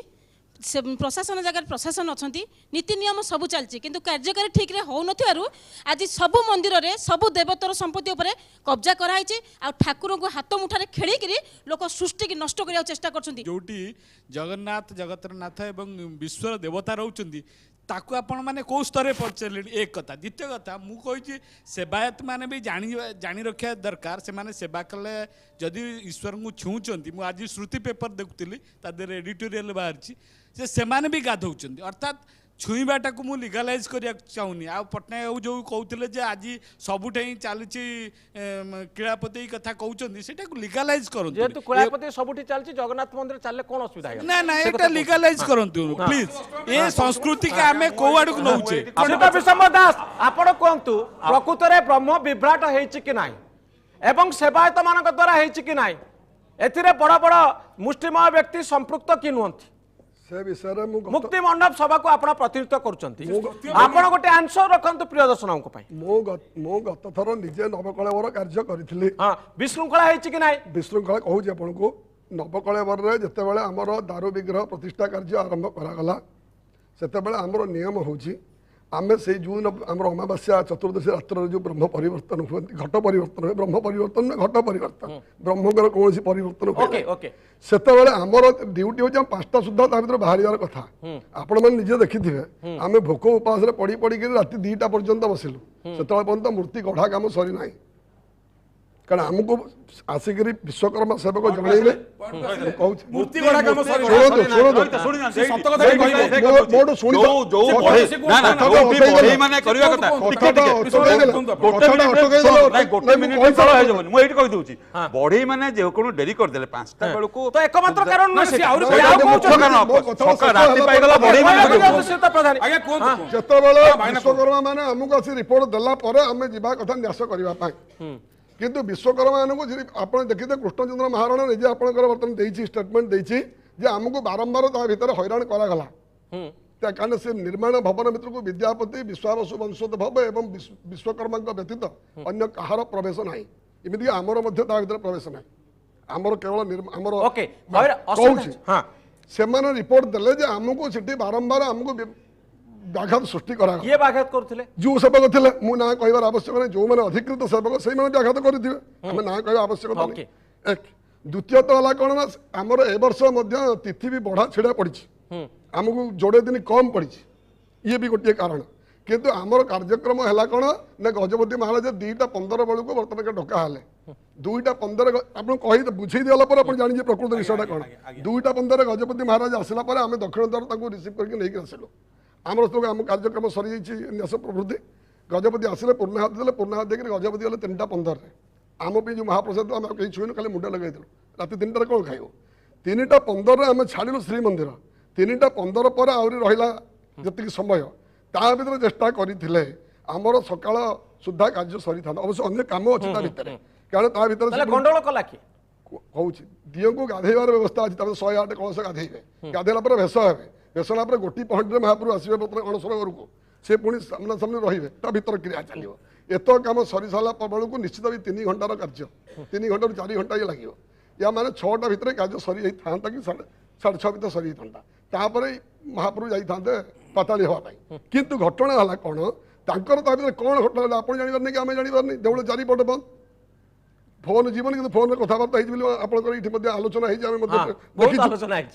प्रशासन जगह प्रशासन अच्छा नीति नियम सब चलती किंतु कार्यकारी ठीक रे हो नथिबारु आज सब मंदिर रे सब देवतर संपत्ति उपरे कब्जा कराई आ ठाकुर को हाथ मुठारे खेली करी लोक सृष्टि की नष्ट करने चेष्टा करछंती जोटी जगन्नाथ जगतरनाथ एवं विश्वर देवता रहउचंती ताकू आपण माने को स्तर पहुंचले एक कथा द्वितीय कथा मु कहि सेवायत माने भी जानी रखा दरकार से माने सेवा कले जदि ईश्वर को छुँचंती मु आज श्रुति पेपर देखुली तादेर एडिटोरियल बाहर से माने भी गाधौचंती अर्थात छुईबाटा को मुझे लिगालाइज करिया चाहूनी आ पट्टनायक जो कहते जे आज सबुठे चली कीड़ापति कथा कहते सेटा को लिगालाइज करूँ जेहेतु कीड़ापति सबुठी चलती जगन्नाथ मंदिर चलले कौन असुविधा है ना ना एटा लिगालाइज करंतु प्लीज ए संस्कृति का हमें को आड़ को नउचे अमिता विश्वम्बर दास आपण कहंतु प्रकृत रे ब्रह्म विभ्राट हेछि कि नाही एवं सेवायत मानक द्वारा हेछि कि नाही एथिरे बड़ बड़ मुष्टिमय व्यक्ति संपृक्त कि नुहंती से विषय रे मुक्ति मंडप सभा को आपण प्रतिनिधित्व करचंती आपण गोटे आंसर रखंतु प्रिय दर्शकଙ୍କ ପାଇଁ मो गत थर निजे नवकळेवर कार्य करिथिली हां विशृंखला हेछि कि नाही विशृंखला कहूछि आपनको नवकळेवर रे जतेबेले हमर दारू विग्रह प्रतिष्ठा कार्य आरंभ करागला सेतेबेले हमर नियम होछि आमे से जून हमर अमावास्या चतुर्दशी रात्र जो ब्रह्म परिवर्तन हुए घट परिवर्तन हुए ब्रह्म परिवर्तन में घट परिवर्तन ब्रह्मगर कौन परिवर्तन ओके ओके सेतेबेले हमर ड्यूटी होछि हम 5टा सुद्धा ता भीतर बाहर यार कथा आपण मन निजे देखिथिबे आमे भोक उपास रे पड़ी पड़ी के राति 2टा पर्यंत बसिलु सेतेबेले पर्यंत मूर्ति गढ़ा काम सरी नाही कारण हमको आसिकरी विश्वकर्मा सेवक जनइले मूर्ति गढ़ा काम सरी सुनि से सत कथा कहबो मोड सुनि जो ना ना बढई माने करिया कथा गोटे मिनिट तळ हे जबनी मु एठी कहि दउची बढई माने जे कोनो डेरी कर देले 5टा बेलु को तो एकमात्र कारण न से आउर राति पाई गला बढई माने श्वेता प्रधान आगे कोन जतबेले विश्वकर्मा माने हमको आसी रिपोर्ट देला परे हमें जिबा कथा न्यास करबा पाई किंतु विश्वकर्मा मानक आप देखिए कृष्णचंद्र महाराणा निजे आपंकर बर्तमान स्टेटमेंट देछि जे हमको बारंबार ता भीतर हैरान करागला कारण से निर्माण भवन भितर को विद्यापति विश्वावसु वंशोद्भव एवं विश्वकर्मा व्यतीत अन्य कहार प्रवेश ना इमिति आमर ता भीतर प्रवेश ना आमर केवल आमर ओके से रिपोर्ट देले जे हमको सेठी बारंबार हमको ବ୍ୟାଘାତ ସୃଷ୍ଟି କରାଗଲା। କିଏ ବ୍ୟାଘାତ କରୁଥିଲେ? ଯୋଉ ସେବକ ଥିଲେ, ମୁଁ ନାଁ କହିବାର ଆବଶ୍ୟକ ନାହିଁ, ଯୋଉମାନେ ଅଧିକୃତ ସେବକ ସେଇମାନେ ବ୍ୟାଘାତ କରିଥିବେ, ଆମେ ନାଁ କହିବା ଆବଶ୍ୟକତା ନାହିଁ। ଏକ ଦ୍ୱିତୀୟତଃ ହେଲା କ'ଣ ନା ଆମର ଏ ବର୍ଷ ମଧ୍ୟ ତିଥି ବି ବଢ଼ା ଛିଡ଼ା ପଡ଼ିଛି, ଆମକୁ ଯୋଡ଼େ ଦିନ କମ୍ ପଡ଼ିଛି, ଇଏ ବି ଗୋଟିଏ କାରଣ। କିନ୍ତୁ ଆମର କାର୍ଯ୍ୟକ୍ରମ ହେଲା କ'ଣ ନା ଗଜପତି ମହାରାଜ 2:15 ବେଳକୁ ବର୍ତ୍ତମାନ ଡକା ହେଲେ, 2:15 ଆପଣ କହି ବୁଝେଇ ଦେଲା ପରେ ଆପଣ ଜାଣିଯିବେ ପ୍ରକୃତ ବିଷୟଟା କ'ଣ। 2:15 ଗଜପତି ମହାରାଜ ଆସିଲା ପରେ ଆମେ ଦକ୍ଷିଣ ଦ୍ୱାର ତାଙ୍କୁ ରିସିଭ୍ କରିକି ନେଇକି ଆସିଲୁ। ଆମର ଆମ କାର୍ଯ୍ୟକ୍ରମ ସରିଯାଇଛି ନ୍ୟାସ ପ୍ରଭୃତି। ଗଜପତି ଆସିଲେ ପୂର୍ଣ୍ଣାହତି ଦେଲେ, ପୂର୍ଣ୍ଣାହତି ଦେଇକି ଗଜପତି ଗଲେ 3:15ରେ। ଆମ ପାଇଁ ଯେଉଁ ମହାପ୍ରସାଦ ଆମେ କେହି ଛୁଇଁନୁ, ଖାଲି ମୁଣ୍ଡ ଲଗାଇଥିଲୁ। ରାତି 3ଟାରେ କ'ଣ ଖାଇବୁ? 3:15ରେ ଆମେ ଛାଡ଼ିଲୁ ଶ୍ରୀମନ୍ଦିର। 3:15 ପରେ ଆହୁରି ରହିଲା ଯେତିକି ସମୟ, ତା ଭିତରେ ଚେଷ୍ଟା କରିଥିଲେ ଆମର ସକାଳ ସୁଦ୍ଧା କାର୍ଯ୍ୟ ସରିଥାନ୍ତା। ଅବଶ୍ୟ ଅନ୍ୟ କାମ ଅଛି ତା ଭିତରେ, କାରଣ ତା ଭିତରେ ଗଣ୍ଡଗୋଳ କଲା କିଏ? କହୁଛି ଦିଅଙ୍କୁ ଗାଧେଇବାର ବ୍ୟବସ୍ଥା ଅଛି, ତାପରେ 108 କଳସ ଗାଧେଇବେ, ଗାଧେଇଲା ପରେ ଭେଷ ହେବେ, ଭେଷ ହେଲା ପରେ 1:05ରେ ମହାପ୍ରଭୁ ଆସିବେ ଅଣସର ଘରକୁ, ସେ ପୁଣି ସାମ୍ନାସାମ୍ନି ରହିବେ, ତା ଭିତରେ କ୍ରିୟା ଚାଲିବ। ଏତ କାମ ସରି ସାରିଲା ବେଳକୁ ନିଶ୍ଚିତ ବି 3 ଘଣ୍ଟାର କାର୍ଯ୍ୟ, 3 ଘଣ୍ଟାରୁ 4 ଘଣ୍ଟା ଇଏ ଲାଗିବ। ୟା ମାନେ 6ଟା ଭିତରେ କାର୍ଯ୍ୟ ସରିଯାଇଥାନ୍ତା କି 6:30 ଭିତରେ ସରିଯାଇଥାନ୍ତା, ତାପରେ ମହାପ୍ରଭୁ ଯାଇଥାନ୍ତେ ପାତାଳି ହେବା ପାଇଁ। କିନ୍ତୁ ଘଟଣା ହେଲା କ'ଣ, ତାଙ୍କର ତା ଭିତରେ କ'ଣ ଘଟଣା ହେଲା ଆପଣ ଜାଣିପାରନି କି ଆମେ ଜାଣିପାରନି। ଦେଉଳ ଚାରିପଟ ବନ୍ଦ, ଫୋନ୍ ଯିବନି, କିନ୍ତୁ ଫୋନରେ କଥାବାର୍ତ୍ତା ହେଇଛି ବୋଲି ଆପଣଙ୍କର ଏଇଠି ମଧ୍ୟ ଆଲୋଚନା ହେଇଛି, ଆମେ ମଧ୍ୟ ଦେଖିଛୁ।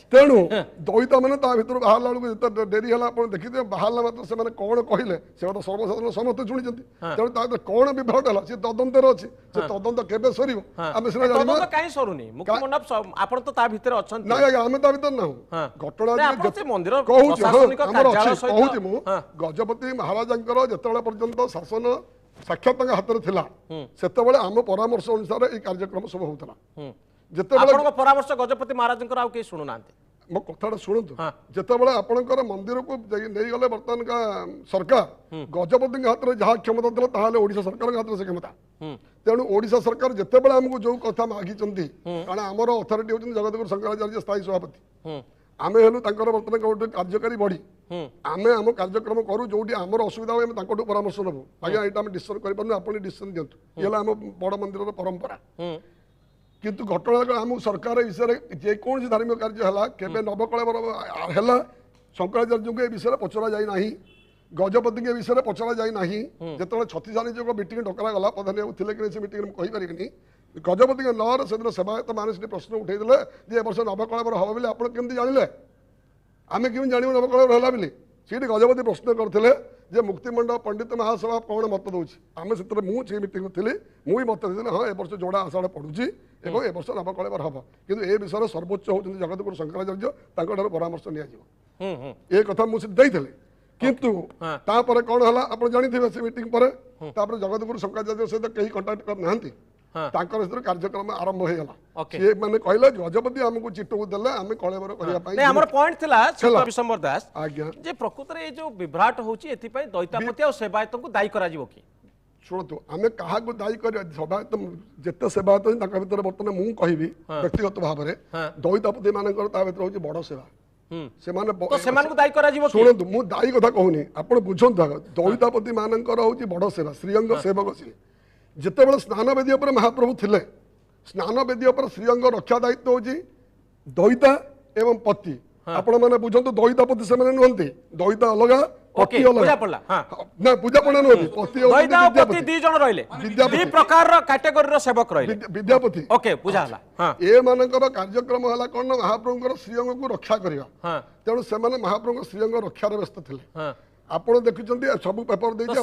ତେଣୁ ଦଇତା ମାନେ ତା ଭିତରୁ ବାହାରିଲା ବେଳକୁ ଯେତେ ଡେରି ହେଲା ଆପଣ ଦେଖିଥିବେ, ବାହାରିଲା ମାତ୍ର ସେମାନେ କ'ଣ କହିଲେ ସେ କଥା ସର୍ବସାଧାରଣ ସମସ୍ତେ ଶୁଣିଛନ୍ତି। ତେଣୁ ତା ଭିତରେ କ'ଣ ବିଭ୍ରାଟ ହେଲା ସେ ତଦନ୍ତରେ ଅଛି, ସେ ତଦନ୍ତ କେବେ ସରିବ ଆମେ ସିନା ଜାଣିବା। କାହିଁ ସରୁନି ଆପଣ ତ ତା ଭିତରେ ଅଛନ୍ତି? ନାଇଁ ଆଜ୍ଞା, ଆମେ ତା ଭିତରେ ନାହୁଁ। ଘଟଣା କହୁଛି ଆମର ଅଛି, କହୁଛି ମୁଁ ଗଜପତି ମହାରାଜାଙ୍କର ଯେତେବେଳେ ପର୍ଯ୍ୟନ୍ତ ଶାସନ ସାକ୍ଷାତ ତାଙ୍କ ହାତରେ ଥିଲା, ସେତେବେଳେ ଆମ ପରାମର୍ଶ ଅନୁସାରେ ଏଇ କାର୍ଯ୍ୟକ୍ରମ ସବୁ ହଉଥିଲା। ଯେତେବେଳେ ପରାମର୍ଶ ଗଜପତି ମହାରାଜଙ୍କର ଆଉ କେହି ଶୁଣୁନାହାନ୍ତି, ମୋ କଥାଟା ଶୁଣନ୍ତୁ। ଯେତେବେଳେ ଆପଣଙ୍କର ମନ୍ଦିରକୁ ନେଇଗଲେ ବର୍ତ୍ତମାନ ସରକାର, ଗଜପତିଙ୍କ ହାତରେ ଯାହା କ୍ଷମତା ଥିଲା ତାହେଲେ ଓଡ଼ିଶା ସରକାରଙ୍କ ହାତରେ ସେ କ୍ଷମତା। ତେଣୁ ଓଡ଼ିଶା ସରକାର ଯେତେବେଳେ ଆମକୁ ଯୋଉ କଥା ମାଗିଛନ୍ତି, କାରଣ ଆମର ଅଥରିଟି ହଉଛନ୍ତି ଜଗତଗୁରୁ ଶଙ୍କରାଚାର୍ଯ୍ୟ ସ୍ଥାୟୀ ସଭାପତି, ଆମେ ହେଲୁ ତାଙ୍କର ବର୍ତ୍ତମାନ ଗୋଟେ କାର୍ଯ୍ୟକାରୀ ବଡି। ଆମେ ଆମ କାର୍ଯ୍ୟକ୍ରମ କରୁ, ଯୋଉଠି ଆମର ଅସୁବିଧା ହୁଏ ଆମେ ତାଙ୍କଠୁ ପରାମର୍ଶ ନେବୁ, ଆଜ୍ଞା ଏଇଟା ଆମେ ଡିସିସନ କରିପାରୁନୁ, ଆପଣ ଡିସିସନ ଦିଅନ୍ତୁ। ଇଏ ହେଲା ଆମ ବଡ଼ ମନ୍ଦିରର ପରମ୍ପରା। କିନ୍ତୁ ଘଟଣା ଆମକୁ ସରକାର ଏ ବିଷୟରେ ଯେକୌଣସି ଧାର୍ମିକ କାର୍ଯ୍ୟ ହେଲା, କେବେ ନବକଳେବର ହେଲା, ଶଙ୍କରାଚାର୍ଯ୍ୟଙ୍କୁ ଏ ବିଷୟରେ ପଚରା ଯାଇ ନାହିଁ, ଗଜପତିଙ୍କ ଏ ବିଷୟରେ ପଚରା ଯାଇ ନାହିଁ। ଯେତେବେଳେ ଛତିଶା ନିଯୋଗ ମିଟିଂ ଡକରାଗଲା, ପ୍ରଧାନ ବାବୁ ଥିଲେ କି ସେ ମିଟିଂରେ ମୁଁ କହିପାରିବିନି, ଗଜପତିଙ୍କ ନଅରେ ସେଦିନ ସେବାୟତ ମାନେ ସେଠି ପ୍ରଶ୍ନ ଉଠେଇଥିଲେ ଯେ ଏ ବର୍ଷ ନବକଳେବର ହବ ବୋଲି ଆପଣ କେମିତି ଜାଣିଲେ, ଆମେ କେମିତି ଜାଣିବୁ ନବକଳେବର ହେଲା ବୋଲି। ସେଠି ଗଜପତି ପ୍ରଶ୍ନ କରିଥିଲେ ଯେ ମୁକ୍ତିମଣ୍ଡପ ପଣ୍ଡିତ ମହାସଭା କ'ଣ ମତ ଦେଉଛି। ଆମେ ସେଥିରେ ମୁଁ ସେ ମିଟିଂ ଥିଲି, ମୁଁ ବି ମତ ଦେଇଥିଲି ହଁ ଏ ବର୍ଷ ଯୋଡ଼ା ଆଷାଢ଼ ପଡ଼ୁଛି ଏବଂ ଏ ବର୍ଷ ନବକଳେବର ହବ। କିନ୍ତୁ ଏ ବିଷୟରେ ସର୍ବୋଚ୍ଚ ହେଉଛନ୍ତି ଜଗତଗୁରୁ ଶଙ୍କରାଚାର୍ଯ୍ୟ, ତାଙ୍କଠାରୁ ପରାମର୍ଶ ନିଆଯିବ, ଏ କଥା ମୁଁ ସେଠି ଦେଇଥିଲି। କିନ୍ତୁ ତାପରେ କ'ଣ ହେଲା ଆପଣ ଜାଣିଥିବେ, ସେ ମିଟିଂ ପରେ ତାପରେ ଜଗତଗୁରୁ ଶଙ୍କରାଚାର୍ଯ୍ୟ ସହିତ କେହି କଣ୍ଟାକ୍ଟ କରିନାହାନ୍ତି, ତାଙ୍କର ଭିତରେ କାର୍ଯ୍ୟକ୍ରମ ଆରମ୍ଭ ହେଇଗଲା। ସେ ମାନେ କହିଲେ ଗଜପତି ଆମକୁ ଚିଠକୁ ଦେଲେ ଆମେ କଳେବର କରିବା ପାଇଁ। ଆମର ପଏଣ୍ଟ ଥିଲା ବିଶମ୍ବର ଦାସ ଆଜ୍ଞା, ଯେ ପ୍ରକୃତରେ ଏ ଯୋଉ ବିଭ୍ରାଟ ହଉଛି ଏଥିପାଇଁ ଦଇତାପତି ଆଉ ସେବାୟତଙ୍କୁ ଦାୟୀ କରାଯିବ କି? ଶୁଣନ୍ତୁ, ଆମେ କାହାକୁ ଦାୟୀ କରିବା, ସେବାୟତ ଯେତେ ସେବାୟତ ତାଙ୍କ ଭିତରେ ବର୍ତ୍ତମାନ ମୁଁ କହିବି ବ୍ୟକ୍ତିଗତ ଭାବରେ ଦଇତାପତି ମାନଙ୍କର ତା ଭିତରେ ହଉଛି ବଡ ସେବା, ସେମାନଙ୍କୁ ଦାୟୀ କରାଯିବ। ଶୁଣନ୍ତୁ, ମୁଁ ଦାୟୀ କଥା କହୁନି, ଆପଣ ବୁଝନ୍ତୁ ଆଗ, ଦଇତାପତି ମାନଙ୍କର ହଉଛି ବଡ ସେବା, ଶ୍ରୀଅଙ୍ଗ ସେବକ ସିଏ। ଯେତେବେଳେ ସ୍ନାନ ବେଦୀ ଉପରେ ମହାପ୍ରଭୁ ଥିଲେ, ସ୍ନାନ ବେଦୀ ଉପରେ ଶ୍ରୀଅଙ୍ଗ ରକ୍ଷା ଦାୟିତ୍ୱ ହଉଛି ଦଇତା ଏବଂ ପତି। ଆପଣ ମାନେ ବୁଝନ୍ତୁ, ଦଇତାପତି ସେମାନେ ନୁହନ୍ତି, ଦଇତା ଅଲଗା ପତି ଅଲଗା। ନା ପୂଜା ପଣା ନୁହନ୍ତି, ପତି ଦି ଜଣ ରହିଲେ, ଦି ପ୍ରକାରର କାଟେଗୋରୀର ସେବକ ରହିଲେ, ବିଦ୍ୟାପତି। ଓକେ, ବୁଝା ହେଲା। ଏମାନଙ୍କର କାର୍ଯ୍ୟକ୍ରମ ହେଲା କ'ଣ ନା ମହାପ୍ରଭୁଙ୍କର ଶ୍ରୀଅଙ୍ଗକୁ ରକ୍ଷା କରିବା। ତେଣୁ ସେମାନେ ମହାପ୍ରଭୁଙ୍କ ଶ୍ରୀଅଙ୍ଗ ରକ୍ଷାରେ ବ୍ୟସ୍ତ ଥିଲେ। ଆପଣ ଦେଖୁଛନ୍ତି ସବୁ ପେପର ଦେଇଛି,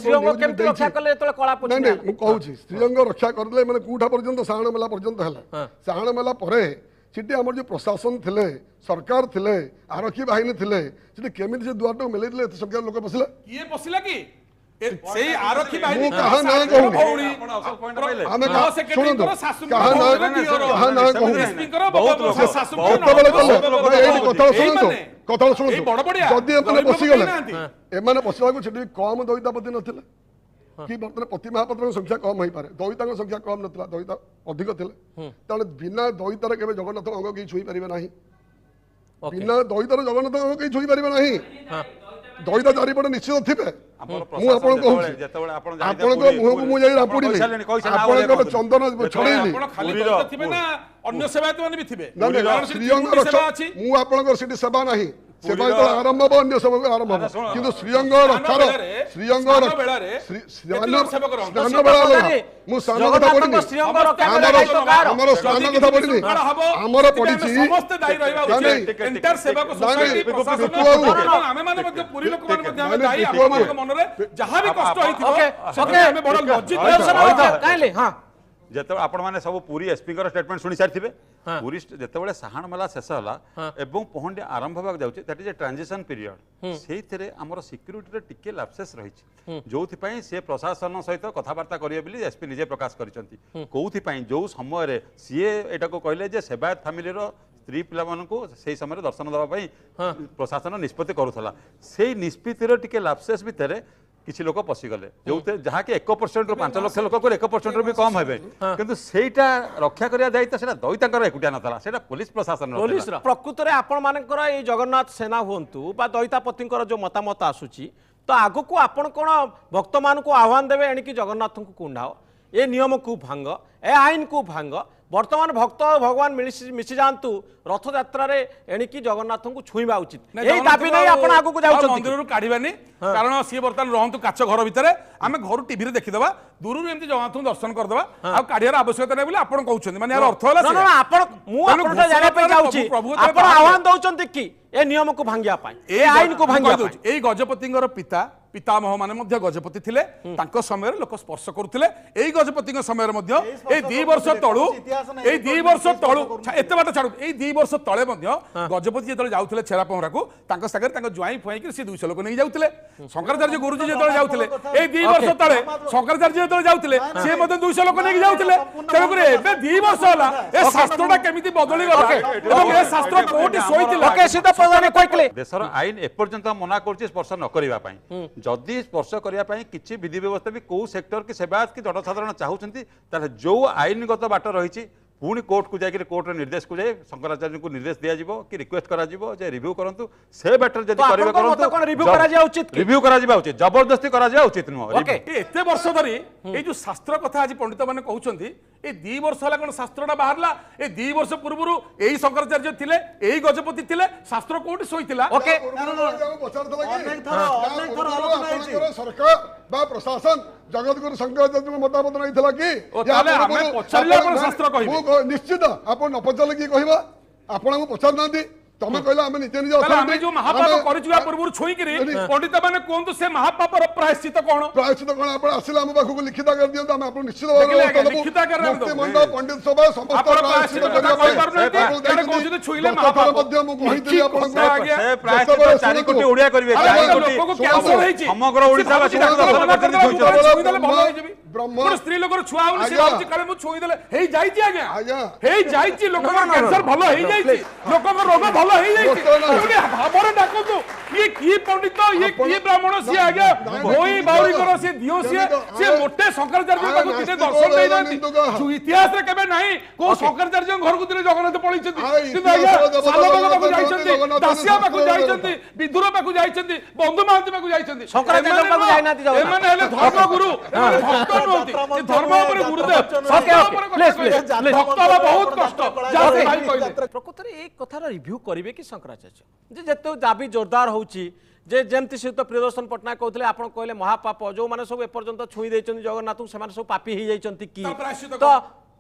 ମୁଁ କହୁଛି ଶ୍ରୀଅଙ୍ଗ ରକ୍ଷା କରିଦେଲେ ମାନେ କୋଉଠା ପର୍ଯ୍ୟନ୍ତ ସାହାଣ ମେଲା ପର୍ଯ୍ୟନ୍ତ ହେଲା। ସାହାଣ ମେଲା ପରେ ସେଠି ଆମର ଯୋଉ ପ୍ରଶାସନ ଥିଲେ, ସରକାର ଥିଲେ, ଆରକ୍ଷୀ ବାହିନୀ ଥିଲେ, ସେଠି କେମିତି ସେ ଦୁଆରଟାକୁ ମେଲେଇଥିଲେ ଏତେ ସଂଖ୍ୟାର ଲୋକ ପଶିଲେ? କିଏ ପଶିଲା କି? ସେଇ ଆରକ୍ଷୀ ବାହିନୀ ମୁଁ କାହା ନାଁ କହୁନି, ଆମେ ଶୁଣନ୍ତୁ କାହା ନାଁ କହୁନି, କେତେବେଳେ କଲେ ଏଇଠି କଥା ଶୁଣନ୍ତୁ, କଥା ଶୁଣନ୍ତୁ, ଯଦି ଏମାନେ ପଶିଗଲେ, ଏମାନେ ପଶିବାକୁ ସେଠି କମ ଦଇତାପତି ନଥିଲେ କି ବର୍ତ୍ତମାନ ପତି ମହାପାତ୍ରଙ୍କ ସଂଖ୍ୟା କମ ହେଇପାରେ, ଦଇତାଙ୍କ ସଂଖ୍ୟା କମ ନଥିଲା, ଦଇତା ଅଧିକ ଥିଲେ। ତେଣୁ ବିନା ଦଇତାରେ କେବେ ଜଗନ୍ନାଥଙ୍କ ଅଙ୍ଗ କେହି ଛୁଇଁ ପାରିବେ ନାହିଁ, ବିନା ଦଇତାର ଜଗନ୍ନାଥଙ୍କ ଅଙ୍ଗ କେହି ଛୁଇଁ ପାରିବେ ନାହିଁ। ଦଇତା ଚାରିପଟେ ନିଶ୍ଚିତ ଥିବେ। ମୁଁ ଆପଣଙ୍କୁ କହୁଛି, ଆପଣଙ୍କ ମୁହଁକୁ ମୁଁ ଯାଇ ରାପୁଡ଼ିଲି, ଆପଣଙ୍କର ଚନ୍ଦନ ଛଡେଇଲି, ଅନ୍ୟ ସେବାୟତ ମାନେ ବି ଥିବେ। ଶ୍ରୀଅଙ୍ଗ ରକ୍ଷା, ମୁଁ ଆପଣଙ୍କର ସେଠି ସେବା ନାହିଁ, ସେବା ଯେତେବେଳେ ଆରମ୍ଭ ହବ ଅନ୍ୟ ସେବକ ଆରମ୍ଭ ହବ କିନ୍ତୁ ଶ୍ରୀଅଙ୍ଗ ରଥର ଶ୍ରୀଅଙ୍ଗ ସ୍ନାନ ବେଳା ମୁଁ ସ୍ନାନ କଥା ପଢିନି ଆମର ସ୍ନାନ କଥା ପଢିନି ଆମର ପଢିଛି যেতবে আপন মানে সব পুরী এসপিঙ্কর স্টেটমেন্ট শুনি সারিথিবে পুরী যেতবে সাহাণ মেলা শেষ হলা এবং পহন্ডি আরম্ভ হওয়া যাচ্ছে that is a transition period সেইথিরে আমার সিক্ୟୁରିଟିରେ ଟିକେ ଲାପସେସ୍ ରହିଛି ଯୋଉଥିପାଇଁ ସେ ପ୍ରଶାସନ ସହିତ କଥାବାର୍ତ୍ତା କରିବେ ବୋଲି ଏସପି ନିଜେ ପ୍ରକାଶ କରିଛନ୍ତି କୋଉଥିପାଇଁ ଯୋଉ ସମୟରେ ସିଏ ଏଟାକୁ କହିଲେ ଯେ ସେବାୟତ ଫ୍ୟାମିଲିର ସ୍ତ୍ରୀ ପିଲାମାନଙ୍କୁ ସେଇ ସମୟରେ ଦର୍ଶନ ଦେବା ପାଇଁ ପ୍ରଶାସନ ନିଷ୍ପତ୍ତି କରୁଥିଲା ସେଇ ନିଷ୍ପତ୍ତିର ଟିକେ ଲାପସେସ୍ ଭିତରେ କିଛି ଲୋକ ପଶିଗଲେ ଯୋଉଥିରେ ଯାହାକି 1% ରୁ 5 ଲକ୍ଷ ଲୋକ 1% ରୁ ବି କମ ହେବେ କିନ୍ତୁ ସେଇଟା ରକ୍ଷା କରିବା ଦାୟିତ୍ୱ ସେଟା ଦଇତାଙ୍କର ଏକୁଟିଆ ନଥିଲା ସେଟା ପୋଲିସ ପ୍ରଶାସନ ପ୍ରକୃତରେ ଆପଣ ମାନଙ୍କର ଏଇ ଜଗନ୍ନାଥ ସେନା ହୁଅନ୍ତୁ ବା ଦଇତାପତିଙ୍କର ଯୋଉ ମତାମତ ଆସୁଛି ତ ଆଗକୁ ଆପଣ କ'ଣ ଭକ୍ତମାନଙ୍କୁ ଆହ୍ୱାନ ଦେବେ ଏଣିକି ଜଗନ୍ନାଥଙ୍କୁ କୁଣ୍ଡାଅ ଏ ନିୟମକୁ ଭାଙ୍ଗ ଏ ଆଇନକୁ ଭାଙ୍ଗ ବର୍ତ୍ତମାନ ଭକ୍ତ ଭଗବାନ ମିଶି ଯାଆନ୍ତୁ ରଥଯାତ୍ରାରେ ଏଣିକି ଜଗନ୍ନାଥଙ୍କୁ ଛୁଇଁବା ଉଚିତ ଏଇ ଦାବି ନେଇ ଆପଣ ଆଗକୁ ଯାଉଛନ୍ତି ମନ୍ଦିରରୁ କାଢିବାନି କାରଣ ସିଏ ବର୍ତ୍ତମାନ ରହନ୍ତୁ କାଚ ଘର ଭିତରେ ଆମେ ଘରୁ ଟିଭିରେ ଦେଖିଦେବା ଦୂରରୁ ଏମିତି ଜଗନ୍ନାଥଙ୍କୁ ଦର୍ଶନ କରିଦେବା ଆଉ କାଢିବାର ଆବଶ୍ୟକତା ନାହିଁ ବୋଲି ଆପଣ କହୁଛନ୍ତି ମାନେ ଏହାର ଅର୍ଥ ହେଲା ଆପଣ ମୁଁ ଆପଣଟା ଜାଣିବା ପାଇଁ ଯାଉଛି ଆପଣ ଆହ୍ୱାନ ଦଉଛନ୍ତି କି ଏ ନିୟମକୁ ଭାଙ୍ଗିବା ପାଇଁ ଏ ଆଇନକୁ ଭାଙ୍ଗିବା ପାଇଁ ଏଇ ଗଜପତିଙ୍କର ପିତାମହ ମାନେ ମଧ୍ୟ ଗଜପତି ଥିଲେ ତାଙ୍କ ସମୟରେ ଲୋକ ସ୍ପର୍ଶ କରୁଥିଲେ ଏଇ ଗଜପତିଙ୍କ ସମୟରେ ମଧ୍ୟ ଏଇ 2 ବର୍ଷ ତଳୁ ଏତେ ବାଟ ଛାଡୁ ଏଇ 2 ବର୍ଷ ତଳେ ମଧ୍ୟ ଗଜପତି ଯେତେବେଳେ ଯାଉଥିଲେ ଛେରା ପହଁରାକୁ ତାଙ୍କ ସାଙ୍ଗରେ ତାଙ୍କ ଜ୍ୱାଇଁ ଫୁଆଇକି ସେ 200 ଲୋକ ନେଇ ଯାଉଥିଲେ ଶଙ୍କରାଚାର୍ଯ୍ୟ ଗୁରୁଜୀ ଯେତେବେଳେ ଯାଉଥିଲେ ଏଇ 2 ବର୍ଷ ତଳେ ଶଙ୍କରାଚାର୍ଯ୍ୟ ଯେତେବେଳେ ଯାଉଥିଲେ ସେ ମଧ୍ୟ 200 ଲୋକ ନେଇକି ଯାଉଥିଲେ ତେଣୁକରି ଏବେ 2 ବର୍ଷ ହେଲା ଏ ଶାସ୍ତ୍ରଟା କେମିତି ବଦଳି ଗଲା ଏବଂ ଏ ଶାସ୍ତ୍ର କୋଉଠି ଶୋଇଥିଲା ଦେଶର ଆଇନ ଏପର୍ଯ୍ୟନ୍ତ ମନା କରୁଛି ସ୍ପର୍ଶ ନ କରିବା ପାଇଁ ଯଦି ସ୍ପର୍ଶ କରିବା ପାଇଁ କିଛି ବିଧି ବ୍ୟବସ୍ଥା ବି କୋଉ ସେକ୍ଟର କି ସେବାୟତ କି ଜନସାଧାରଣ ଚାହୁଁଛନ୍ତି ତାହେଲେ ଯୋଉ ଆଇନଗତ ବାଟ ରହିଛି ପୁଣି କୋର୍ଟକୁ ଯାଇକି କୋର୍ଟର ନିର୍ଦ୍ଦେଶକୁ ଯାଇ ଶଙ୍କରାଚାର୍ଯ୍ୟଙ୍କୁ ନିର୍ଦ୍ଦେଶ ଦିଆଯିବ କି ରିକ୍ୱେଷ୍ଟ କରାଯିବ ଯେ ରିଭ୍ୟୁ କରନ୍ତୁ ସେ ବେଟର ଯଦି କରିବେ କରନ୍ତୁ ରିଭ୍ୟୁ କରାଯିବା ଉଚିତ ଜବରଦସ୍ତି କରାଯିବା ଉଚିତ ନୁହଁ ଏତେ ବର୍ଷ ଧରି ଏଇ ଯୋଉ ଶାସ୍ତ୍ର କଥା ଆଜି ପଣ୍ଡିତ ମାନେ କହୁଛନ୍ତି এই 2 ବର୍ଷ ହେଲା কোন শাস্ত্রটা বাহারলা এই 2 ବର୍ଷ ପୂର୍ବରୁ এই শঙ্করাচার্য ଥିଲେ এই গজপতি ଥିଲେ শাস্ত্র কোটি শোইতিলা ওকে সরকার বা প্রশাসন জগৎগুরু শঙ্করাচার্য মতামত নাইଥିଲା কি তাহলে আমি পছারিলা কোন শাস্ত্র কইবে নিশ্চিত আপন ন পছালে কি কহিবা আপনଙ୍କୁ পছার নাନ୍ତି ତମେ କହିଲା ଆମେ ନିଜେ ନିଜେ ଆମେ ଯୋଉ ମହାପାପ କରିଛୁ ୟା ପୂର୍ବରୁ ଛୁଇଁକିରି ପଣ୍ଡିତ ମାନେ କୁହନ୍ତୁ ସେ ମହାପାପର ପ୍ରାୟଶ୍ଚିତ କଣ ଆପଣ ଆସିଲେ ଆମ ପାଖକୁ ଲିଖିତ କରି ଦିଅନ୍ତୁ ଆମେ ଆପଣ ନିଶ୍ଚିତ ଭାବରେ ପଣ୍ଡିତ ସଭା ସମସ୍ତ ପ୍ରାୟଶ୍ଚିତ କରିବା ପାଇଁ ଛୁଇଁଲେ ମହାପାପ ମଧ୍ୟ ମୁଁ କହିଥିଲି ଆପଣଙ୍କୁ ସେ ପ୍ରାୟଶ୍ଚିତ 4 କୋଟି ଓଡିଆ କରିବେ 4 କୋଟି ସମଗ୍ର ଓଡିଶାବାସୀ ସ୍ତ୍ରୀ ଲୋକର ଛୁଆ ହଉନି ସେ ଭାବୁଛି କାଳେ ମୁଁ ଛୁଇଁଦେଲେ ହେଇ ଯାଇଛି ଆଜ୍ଞା ହେଇ ଯାଇଛି ଲୋକଙ୍କର କ୍ୟାନ୍ସର ଭଲ ହେଇଯାଇଛି ଲୋକଙ୍କ ରୋଗ ଭଲ ହେଇଯାଇଛି ଭାବରେ ଡାକନ୍ତୁ ଇଏ କି ପଣ୍ଡିତ ଇଏ କି ବ୍ରାହ୍ମଣ ସିଏ ଆଜ୍ଞା ଭୋଇ ବାଉରୀଙ୍କର ସିଏ ଦିଅ ସିଏ ମୋଟେ ଶଙ୍କରାଚାର୍ଯ୍ୟ ପାଖକୁ ଦିନେ ଦର୍ଶନ ଦେଇନାହାନ୍ତି ଇତିହାସରେ କେବେ ନାହିଁ କୋଉ ଶଙ୍କରାଚାର୍ଯ୍ୟଙ୍କ ଘରକୁ ଦିନେ ଜଗନ୍ନାଥ ପଳେଇଛନ୍ତି କିନ୍ତୁ ଆଜ୍ଞା ସାଲବାଗ ପାଖକୁ ଯାଇଛନ୍ତି ଦାସିଆ ପାଖକୁ ଯାଇଛନ୍ତି ବିଦୁର ପାଖକୁ ଯାଇଛନ୍ତି ବନ୍ଧୁ ମହାନ୍ତି ପାଖକୁ ଯାଇଛନ୍ତି ଏମାନେ ହେଲେ ଧର୍ମଗୁରୁ ଏମାନେ ଭକ୍ତ ନୁହନ୍ତି ଧର୍ମ ଉପରେ ଗୁରୁଦେବ ଭକ୍ତ ହବା ବହୁତ କଷ୍ଟ ପ୍ରକୃତରେ ଏଇ କଥାର ରିଭ୍ୟୁ କରିବେ କି ଶଙ୍କରାଚାର୍ଯ୍ୟ ଯେ ଯେତେ ଦାବି ଜୋରଦାର ହଉଛି ଯେ ଯେମିତି ସେ ତ ପ୍ରିୟଦର୍ଶନ ପଟ୍ଟନାୟକ କହୁଥିଲେ ଆପଣ କହିଲେ ମହାପାପ ଯୋଉମାନେ ସବୁ ଏପର୍ଯ୍ୟନ୍ତ ଛୁଇଁ ଦେଇଛନ୍ତି ଜଗନ୍ନାଥଙ୍କୁ ସେମାନେ ସବୁ ପାପୀ ହେଇଯାଇଛନ୍ତି କି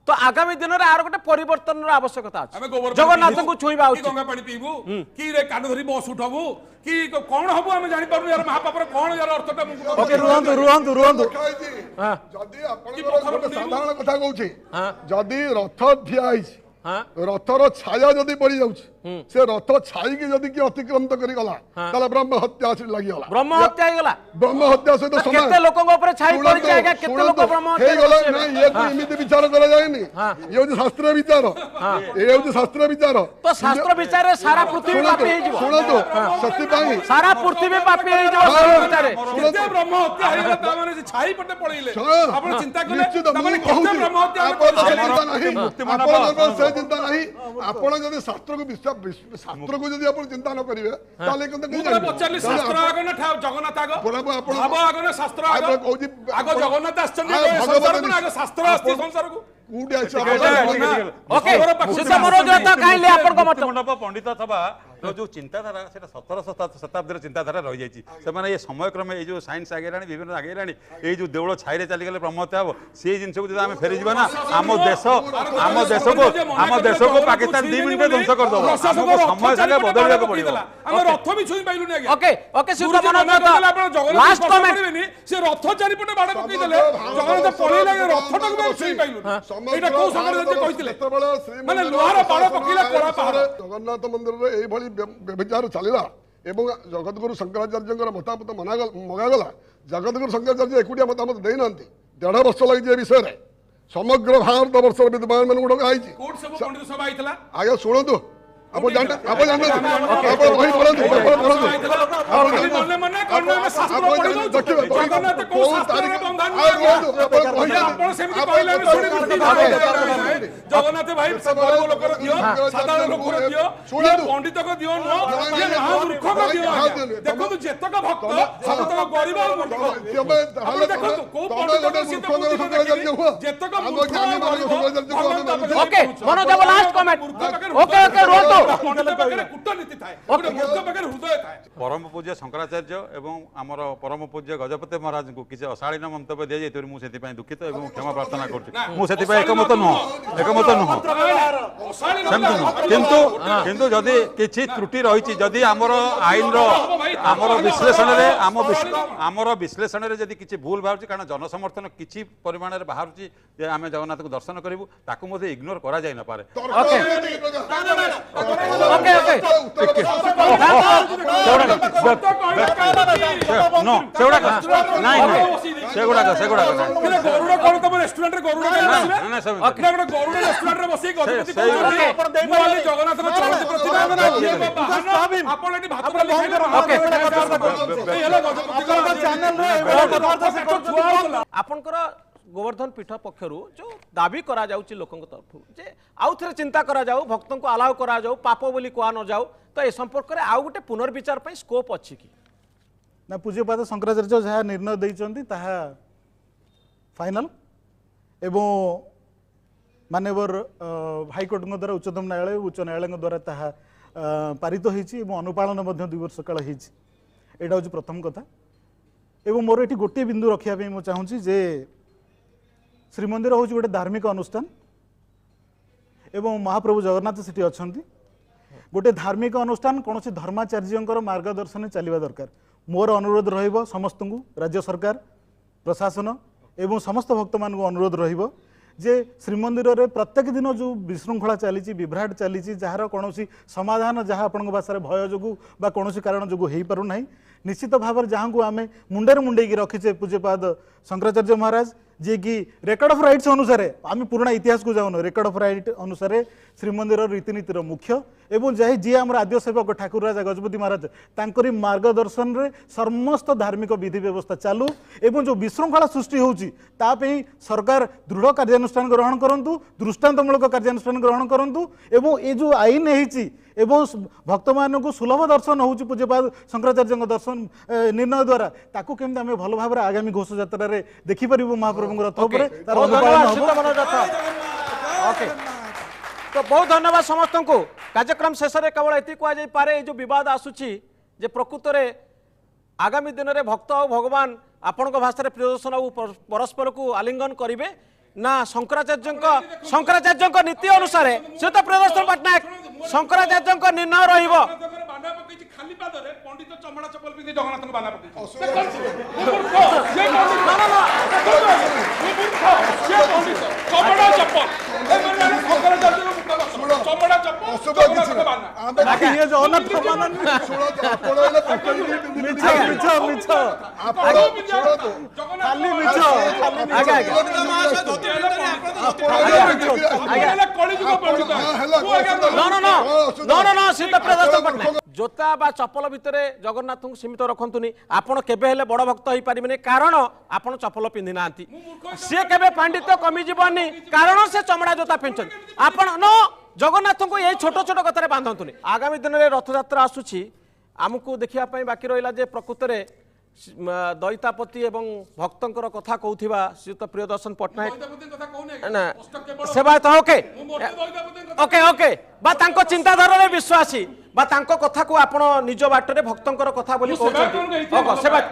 ତ ଆଗାମୀ ଦିନରେ ଆର ଗୋଟେ ପରିବର୍ତ୍ତନର ଆବଶ୍ୟକତା ଅଛି ଜଗନ୍ନାଥଙ୍କୁ ଛୁଇଁବା ଉଚିତ ଗଙ୍ଗା ପାଣି ପିଇବୁ କି ରେ କାନ ଧରି ବସ ଉଠବୁ କି କଣ ହବୁ ଆମେ ଜାଣି ପାରୁନୁ ୟାର ମହାପାପର କଣ ୟାର ଅର୍ଥଟା ରୁହନ୍ତୁ ଯଦି ଆପଣଙ୍କର ଗୋଟେ ସାଧାରଣ କଥା କହୁଛି ଯଦି ରଥ ଠିଆ ହେଇଛି ରଥର ଛାୟା ଯଦି ପଡି ଯାଉଛି ସେ ରଥ ଛାଇକି ଯଦି କି ଅତିକ୍ରାନ୍ତ କରି ଗଲା ତାହେଲେ ବ୍ରହ୍ମ ହତ୍ୟା ଲାଗିଗଲା ବ୍ରହ୍ମ ହତ୍ୟା ହେଇଗଲା ବ୍ରହ୍ମ ହତ୍ୟା ସହିତ କେତେ ଲୋକଙ୍କ ଉପରେ ଛାଇ ପଡିଛି ଆଜ୍ଞା କେତେ ଲୋକ ବ୍ରହ୍ମ ହତ୍ୟା ହେଇଗଲା ନାଇଁ ଇଏକୁ ଏମିତି ବିଚାର କରାଯାଏନି ଇଏ ହଉଛି ଶାସ୍ତ୍ରୀୟ ବିଚାର ଏ ହଉଛି ଶାସ୍ତ୍ରୀୟ ବିଚାର ତ ଶାସ୍ତ୍ର ବିଚାରରେ ସାରା ପୃଥିବୀ ପାପୀ ହେଇଯିବ ଶୁଣନ୍ତୁ ସେଥିପାଇଁ ସାରା ପୃଥିବୀ ପାପୀ ହେଇଯିବ ବିଚାରରେ କେତେ ବ୍ରହ୍ମ ହତ୍ୟା ହେଇଗଲା ତା ମାନେ ସେ ଛାଇ ପଟେ ପଳେଇଲେ ଆପଣ ଚିନ୍ତା କଲେ ତା ମାନେ କହୁଛି ବ୍ରହ୍ମ ହତ୍ୟା ଆପଣଙ୍କର ସେ ଚିନ୍ତା ନାହିଁ ଆପଣ ଯଦି ଶାସ୍ତ୍ରକୁ ଶାସ୍ତ୍ରକୁ ଯଦି ଆପଣ ଚିନ୍ତା ନ କରିବେ ତାହେଲେ ପଚାରିଲି ଶାସ୍ତ୍ର ଆଗ ନା ଜଗନ୍ନାଥ ଆଗ ଭାବ ଆଗ ନା ଶାସ୍ତ୍ର ଆଗ ଆଗ ଜଗନ୍ନାଥ ଆସିଛନ୍ତି ଆଗ ଶାସ୍ତ୍ର ଆସିଛି ସଂସାରକୁ ପଣ୍ଡିତ ସଭା जो चिंताधारा से 17 शताब्दी चिंताधारा रही जाइए से ये समय क्रमे ये साइंस आगे विभिन्न आगे ये जो देवल छाई चलीगले ब्रह्मत्या हम से जिन को आम फेरी ना आम देश को पाकिस्तान 2 मिनट ध्वंस करदेव समय संगे बदल पड़ो रथ भी छुई पाइलुनी आज्ञा ओके ओके लास्ट कमेंट से रथ चारिपटे बाड़ पकई देले जगन्नाथ पळेला रथटा को छुई पाइलुनी एटा को शंकराचार्य कहिथिले माने लोहार बाड़ पकईला कोड़ा पहाड़ जगन्नाथ मंदिर रे एई भली व्यभिचार चलिला एवं जगतगुरु शंकराचार्य मतामत मगागला जगतगुरु शंकराचार्य एकुटिया मतामत देई नांती 1.5 वर्ष लगी विषय रे समग्र भारत वर्ष विद्वान मन गुड आइछि कोड सब पंडित सभा आइतला आगे सुनतु आप जानते आप जानते आप वही बोलंतु मने मने कोन में शास्त्र पढि दउ जगन्नाथ को शास्त्र रे बंधन आपण सेमति कहले हम सुनि जगन्नाथ भाई गरीब लोक दियो साधारण लोक दियो ये पंडित को दियो नो ये महामूर्ख को दियो देखो तो जेतक भक्त सब तक गरीब और मूर्ख देखो तो को पंडित को सिद्ध जेतक मूर्ख ओके मनोज बाबू लास्ट कमेंट ओके ओके रोतो परम पूज्य शंकराचार्य एवं आमर परम पूज्य गजपति महाराज को किसी अशालीन मंतव्य दिया जाए मुझे दुखित और क्षमा प्रार्थना करुँच एकमत नुह किंतु किंतु जदि किछि त्रुटि रही जदि आमर आईन आमर विश्लेषण रे आमर विश्लेषण रे जदि किछि भूल बाहर कारण जनसमर्थन किछि परिमाण रे बाहर जे आमे जगन्नाथ को दर्शन करिवु ताकु मध्ये इग्नोर करा जाय न पारे ओके ओके ओके नो सेगुडा नहीं सेगुडा गरुड़ कोन तम रेस्टोरेंट रे गरुड़ ना सब ओके गरुड़ रेस्टोरेंट रे बसी गजपति मुआली जगन्नाथ को चलती प्रतिपादन आपण एटी भात पर लिखाइले ओके हेला गजपति चैनल रे आपनकर गोवर्धन पीठ पक्षर जो दाबी करा जाउची लोकंक तरफ जे आउ थे चिंता करा जाऊ भक्तों को अलाउ करा जाऊ पाप बोली कह न जाऊ तो ए संपर्क में आउ गोटे पुनर्विचार पे स्कोप अच्छी कि ना पूज्यपाद शंकराचार्य जहाँ निर्णय देइचंती ताहा फाइनल एवं माननीय हाईकोर्ट द्वारा उच्चतम न्यायालय उच्च न्यायालय द्वारा ताहा पारित होइछि एवं अनुपालन 2 वर्ष काल होइछि एटा होछि प्रथम कथा एवं मोर एटी गोटे बिंदु रखिया पे मु चाहूँगी जे श्रीमंदिर हूँ गोटे धार्मिक अनुष्ठान एवं महाप्रभु जगन्नाथ सेठी अछंती गोटे धार्मिक अनुष्ठान कौन धर्माचार्य मार्गदर्शन चलवा दरकार मोर अनुरोध रहिबो समस्त को राज्य सरकार प्रशासन एवं समस्त भक्त मान अनुरोध रहिबो जे श्रीमंदिर रे प्रत्येक दिन जो विशृंखला चली विभ्राट चली जार कौन समाधान जहाँ आपण भाषा भय जो कौन कारण जो हो पार ना निश्चित भाव जहाँ को आम मुंडे मुंडे रखीचे पूज्यपाद शंकराचार्य महाराज जे कि रेकर्ड ऑफ राइट्स अनुसार आम पुराना इतिहास को जाऊन रेकर्ड ऑफ राइट अनुसार श्रीमंदिर रीतिनीतिर मुख्य एवं जे जी आम आद्य सेवक ठाकुर राजा गजपति महाराज तांकरी मार्गदर्शन रे समस्त धार्मिक विधि व्यवस्था चालू एवं जो विशृंखला सृष्टि होउची तापई सरकार दृढ़ कार्यानुष्ठान ग्रहण करंतु दृष्टांतमूलक कार्यानुष्ठान ग्रहण करंतु एवं ये जो आईन हेची एवं भक्त मान को सुलभ दर्शन होउची पूज्यपाद शंकराचार्य दर्शन निर्णय द्वारा ताकू केमती आम भल भाव आगामी घोष यात्रा रे देखि परिबो महाप्रभु रथ उपरे तार अनुपालन ओके तो बहुत धन्यवाद समस्त को कार्यक्रम शेष में केवल ये कह पारे जो विवाद आसूची जे प्रकृत में आगामी दिन में भक्त और भगवान आपण भाषा प्रियदर्शन परस्पर को आलिंगन करेंगे ना शंकराचार्य नीति अनुसार से तो प्रियदर्शन पट्टनायक शंकराचार्य निर्णय रहिबो खाली पादरे पंडित चमड़ा चप्पल पिंधि जगन्नाथ को बाना पकई चमड़ा चप्पल चमड़ा चप्पल ये जगन्नाथ मानन मिछा खाली मिछा जोता बा चप्पल भितर जगन्नाथ को सीमित रखंतुनी आपण केबे हेले बड़ भक्त होई पारिबेनी कारण आपण चप्पल पिंधि नांती से केबे पांडित्य कमी जीवनी कारण से चमड़ा जोता पिंधन आपण नो जगन्नाथ को ये छोट छोट कथा बांधतुनी आगामी दिन में रथयात्रा आसुची आमको देखिया बाकी रहा जे प्रकृत में दैतापति एवं भक्तंकर कथा कहूथिबा श्रीयुत प्रियदर्शन पट्टनायक ना सेवायत ओके ओके ओके बा तांको चिंताधारा रे विश्वासी बा तांको कथा को आपण निज बाटरे भक्तंकर कथा बोली कहउछंती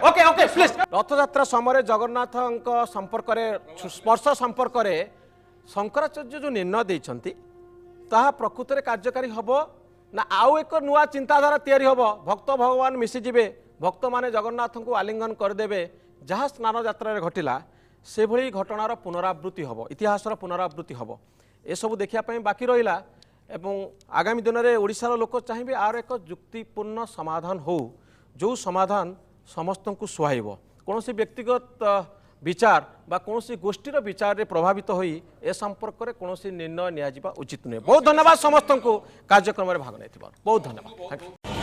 ओके ओके प्लीज रथयात्रा समय जगन्नाथଙ୍କ संपर्क रे स्पर्श संपर्क रे शंकराचार्य जो निर्णय देइछंती ताहा प्रकृत रे कार्यकारी हबो ना आउ एक नुआ चिंताधारा तैयारी हबो भक्त भगवान मिसी जिवे भक्त माने जगन्नाथ को आलिंगन करदेवे जहाँ स्नान यात्रा घटिला से भली घटनार पुनरावृत्ति हबो इतिहासर पुनरावृत्ति हबो ए सब देखिया पई बाकी रहिला एवं आगामी दिन में ओडिशार लोक चाहिए आर एक युक्तिपूर्ण समाधान हो जो समाधान समस्त को सुहाइब कौन व्यक्तिगत विचार बा कौन गोष्ठीर विचार रे प्रभावित होई ए संपर्क में कौन निर्णय निया उचित नुहे बहुत धन्यवाद समस्त को कार्यक्रम में भाग नहीं बहुत धन्यवाद।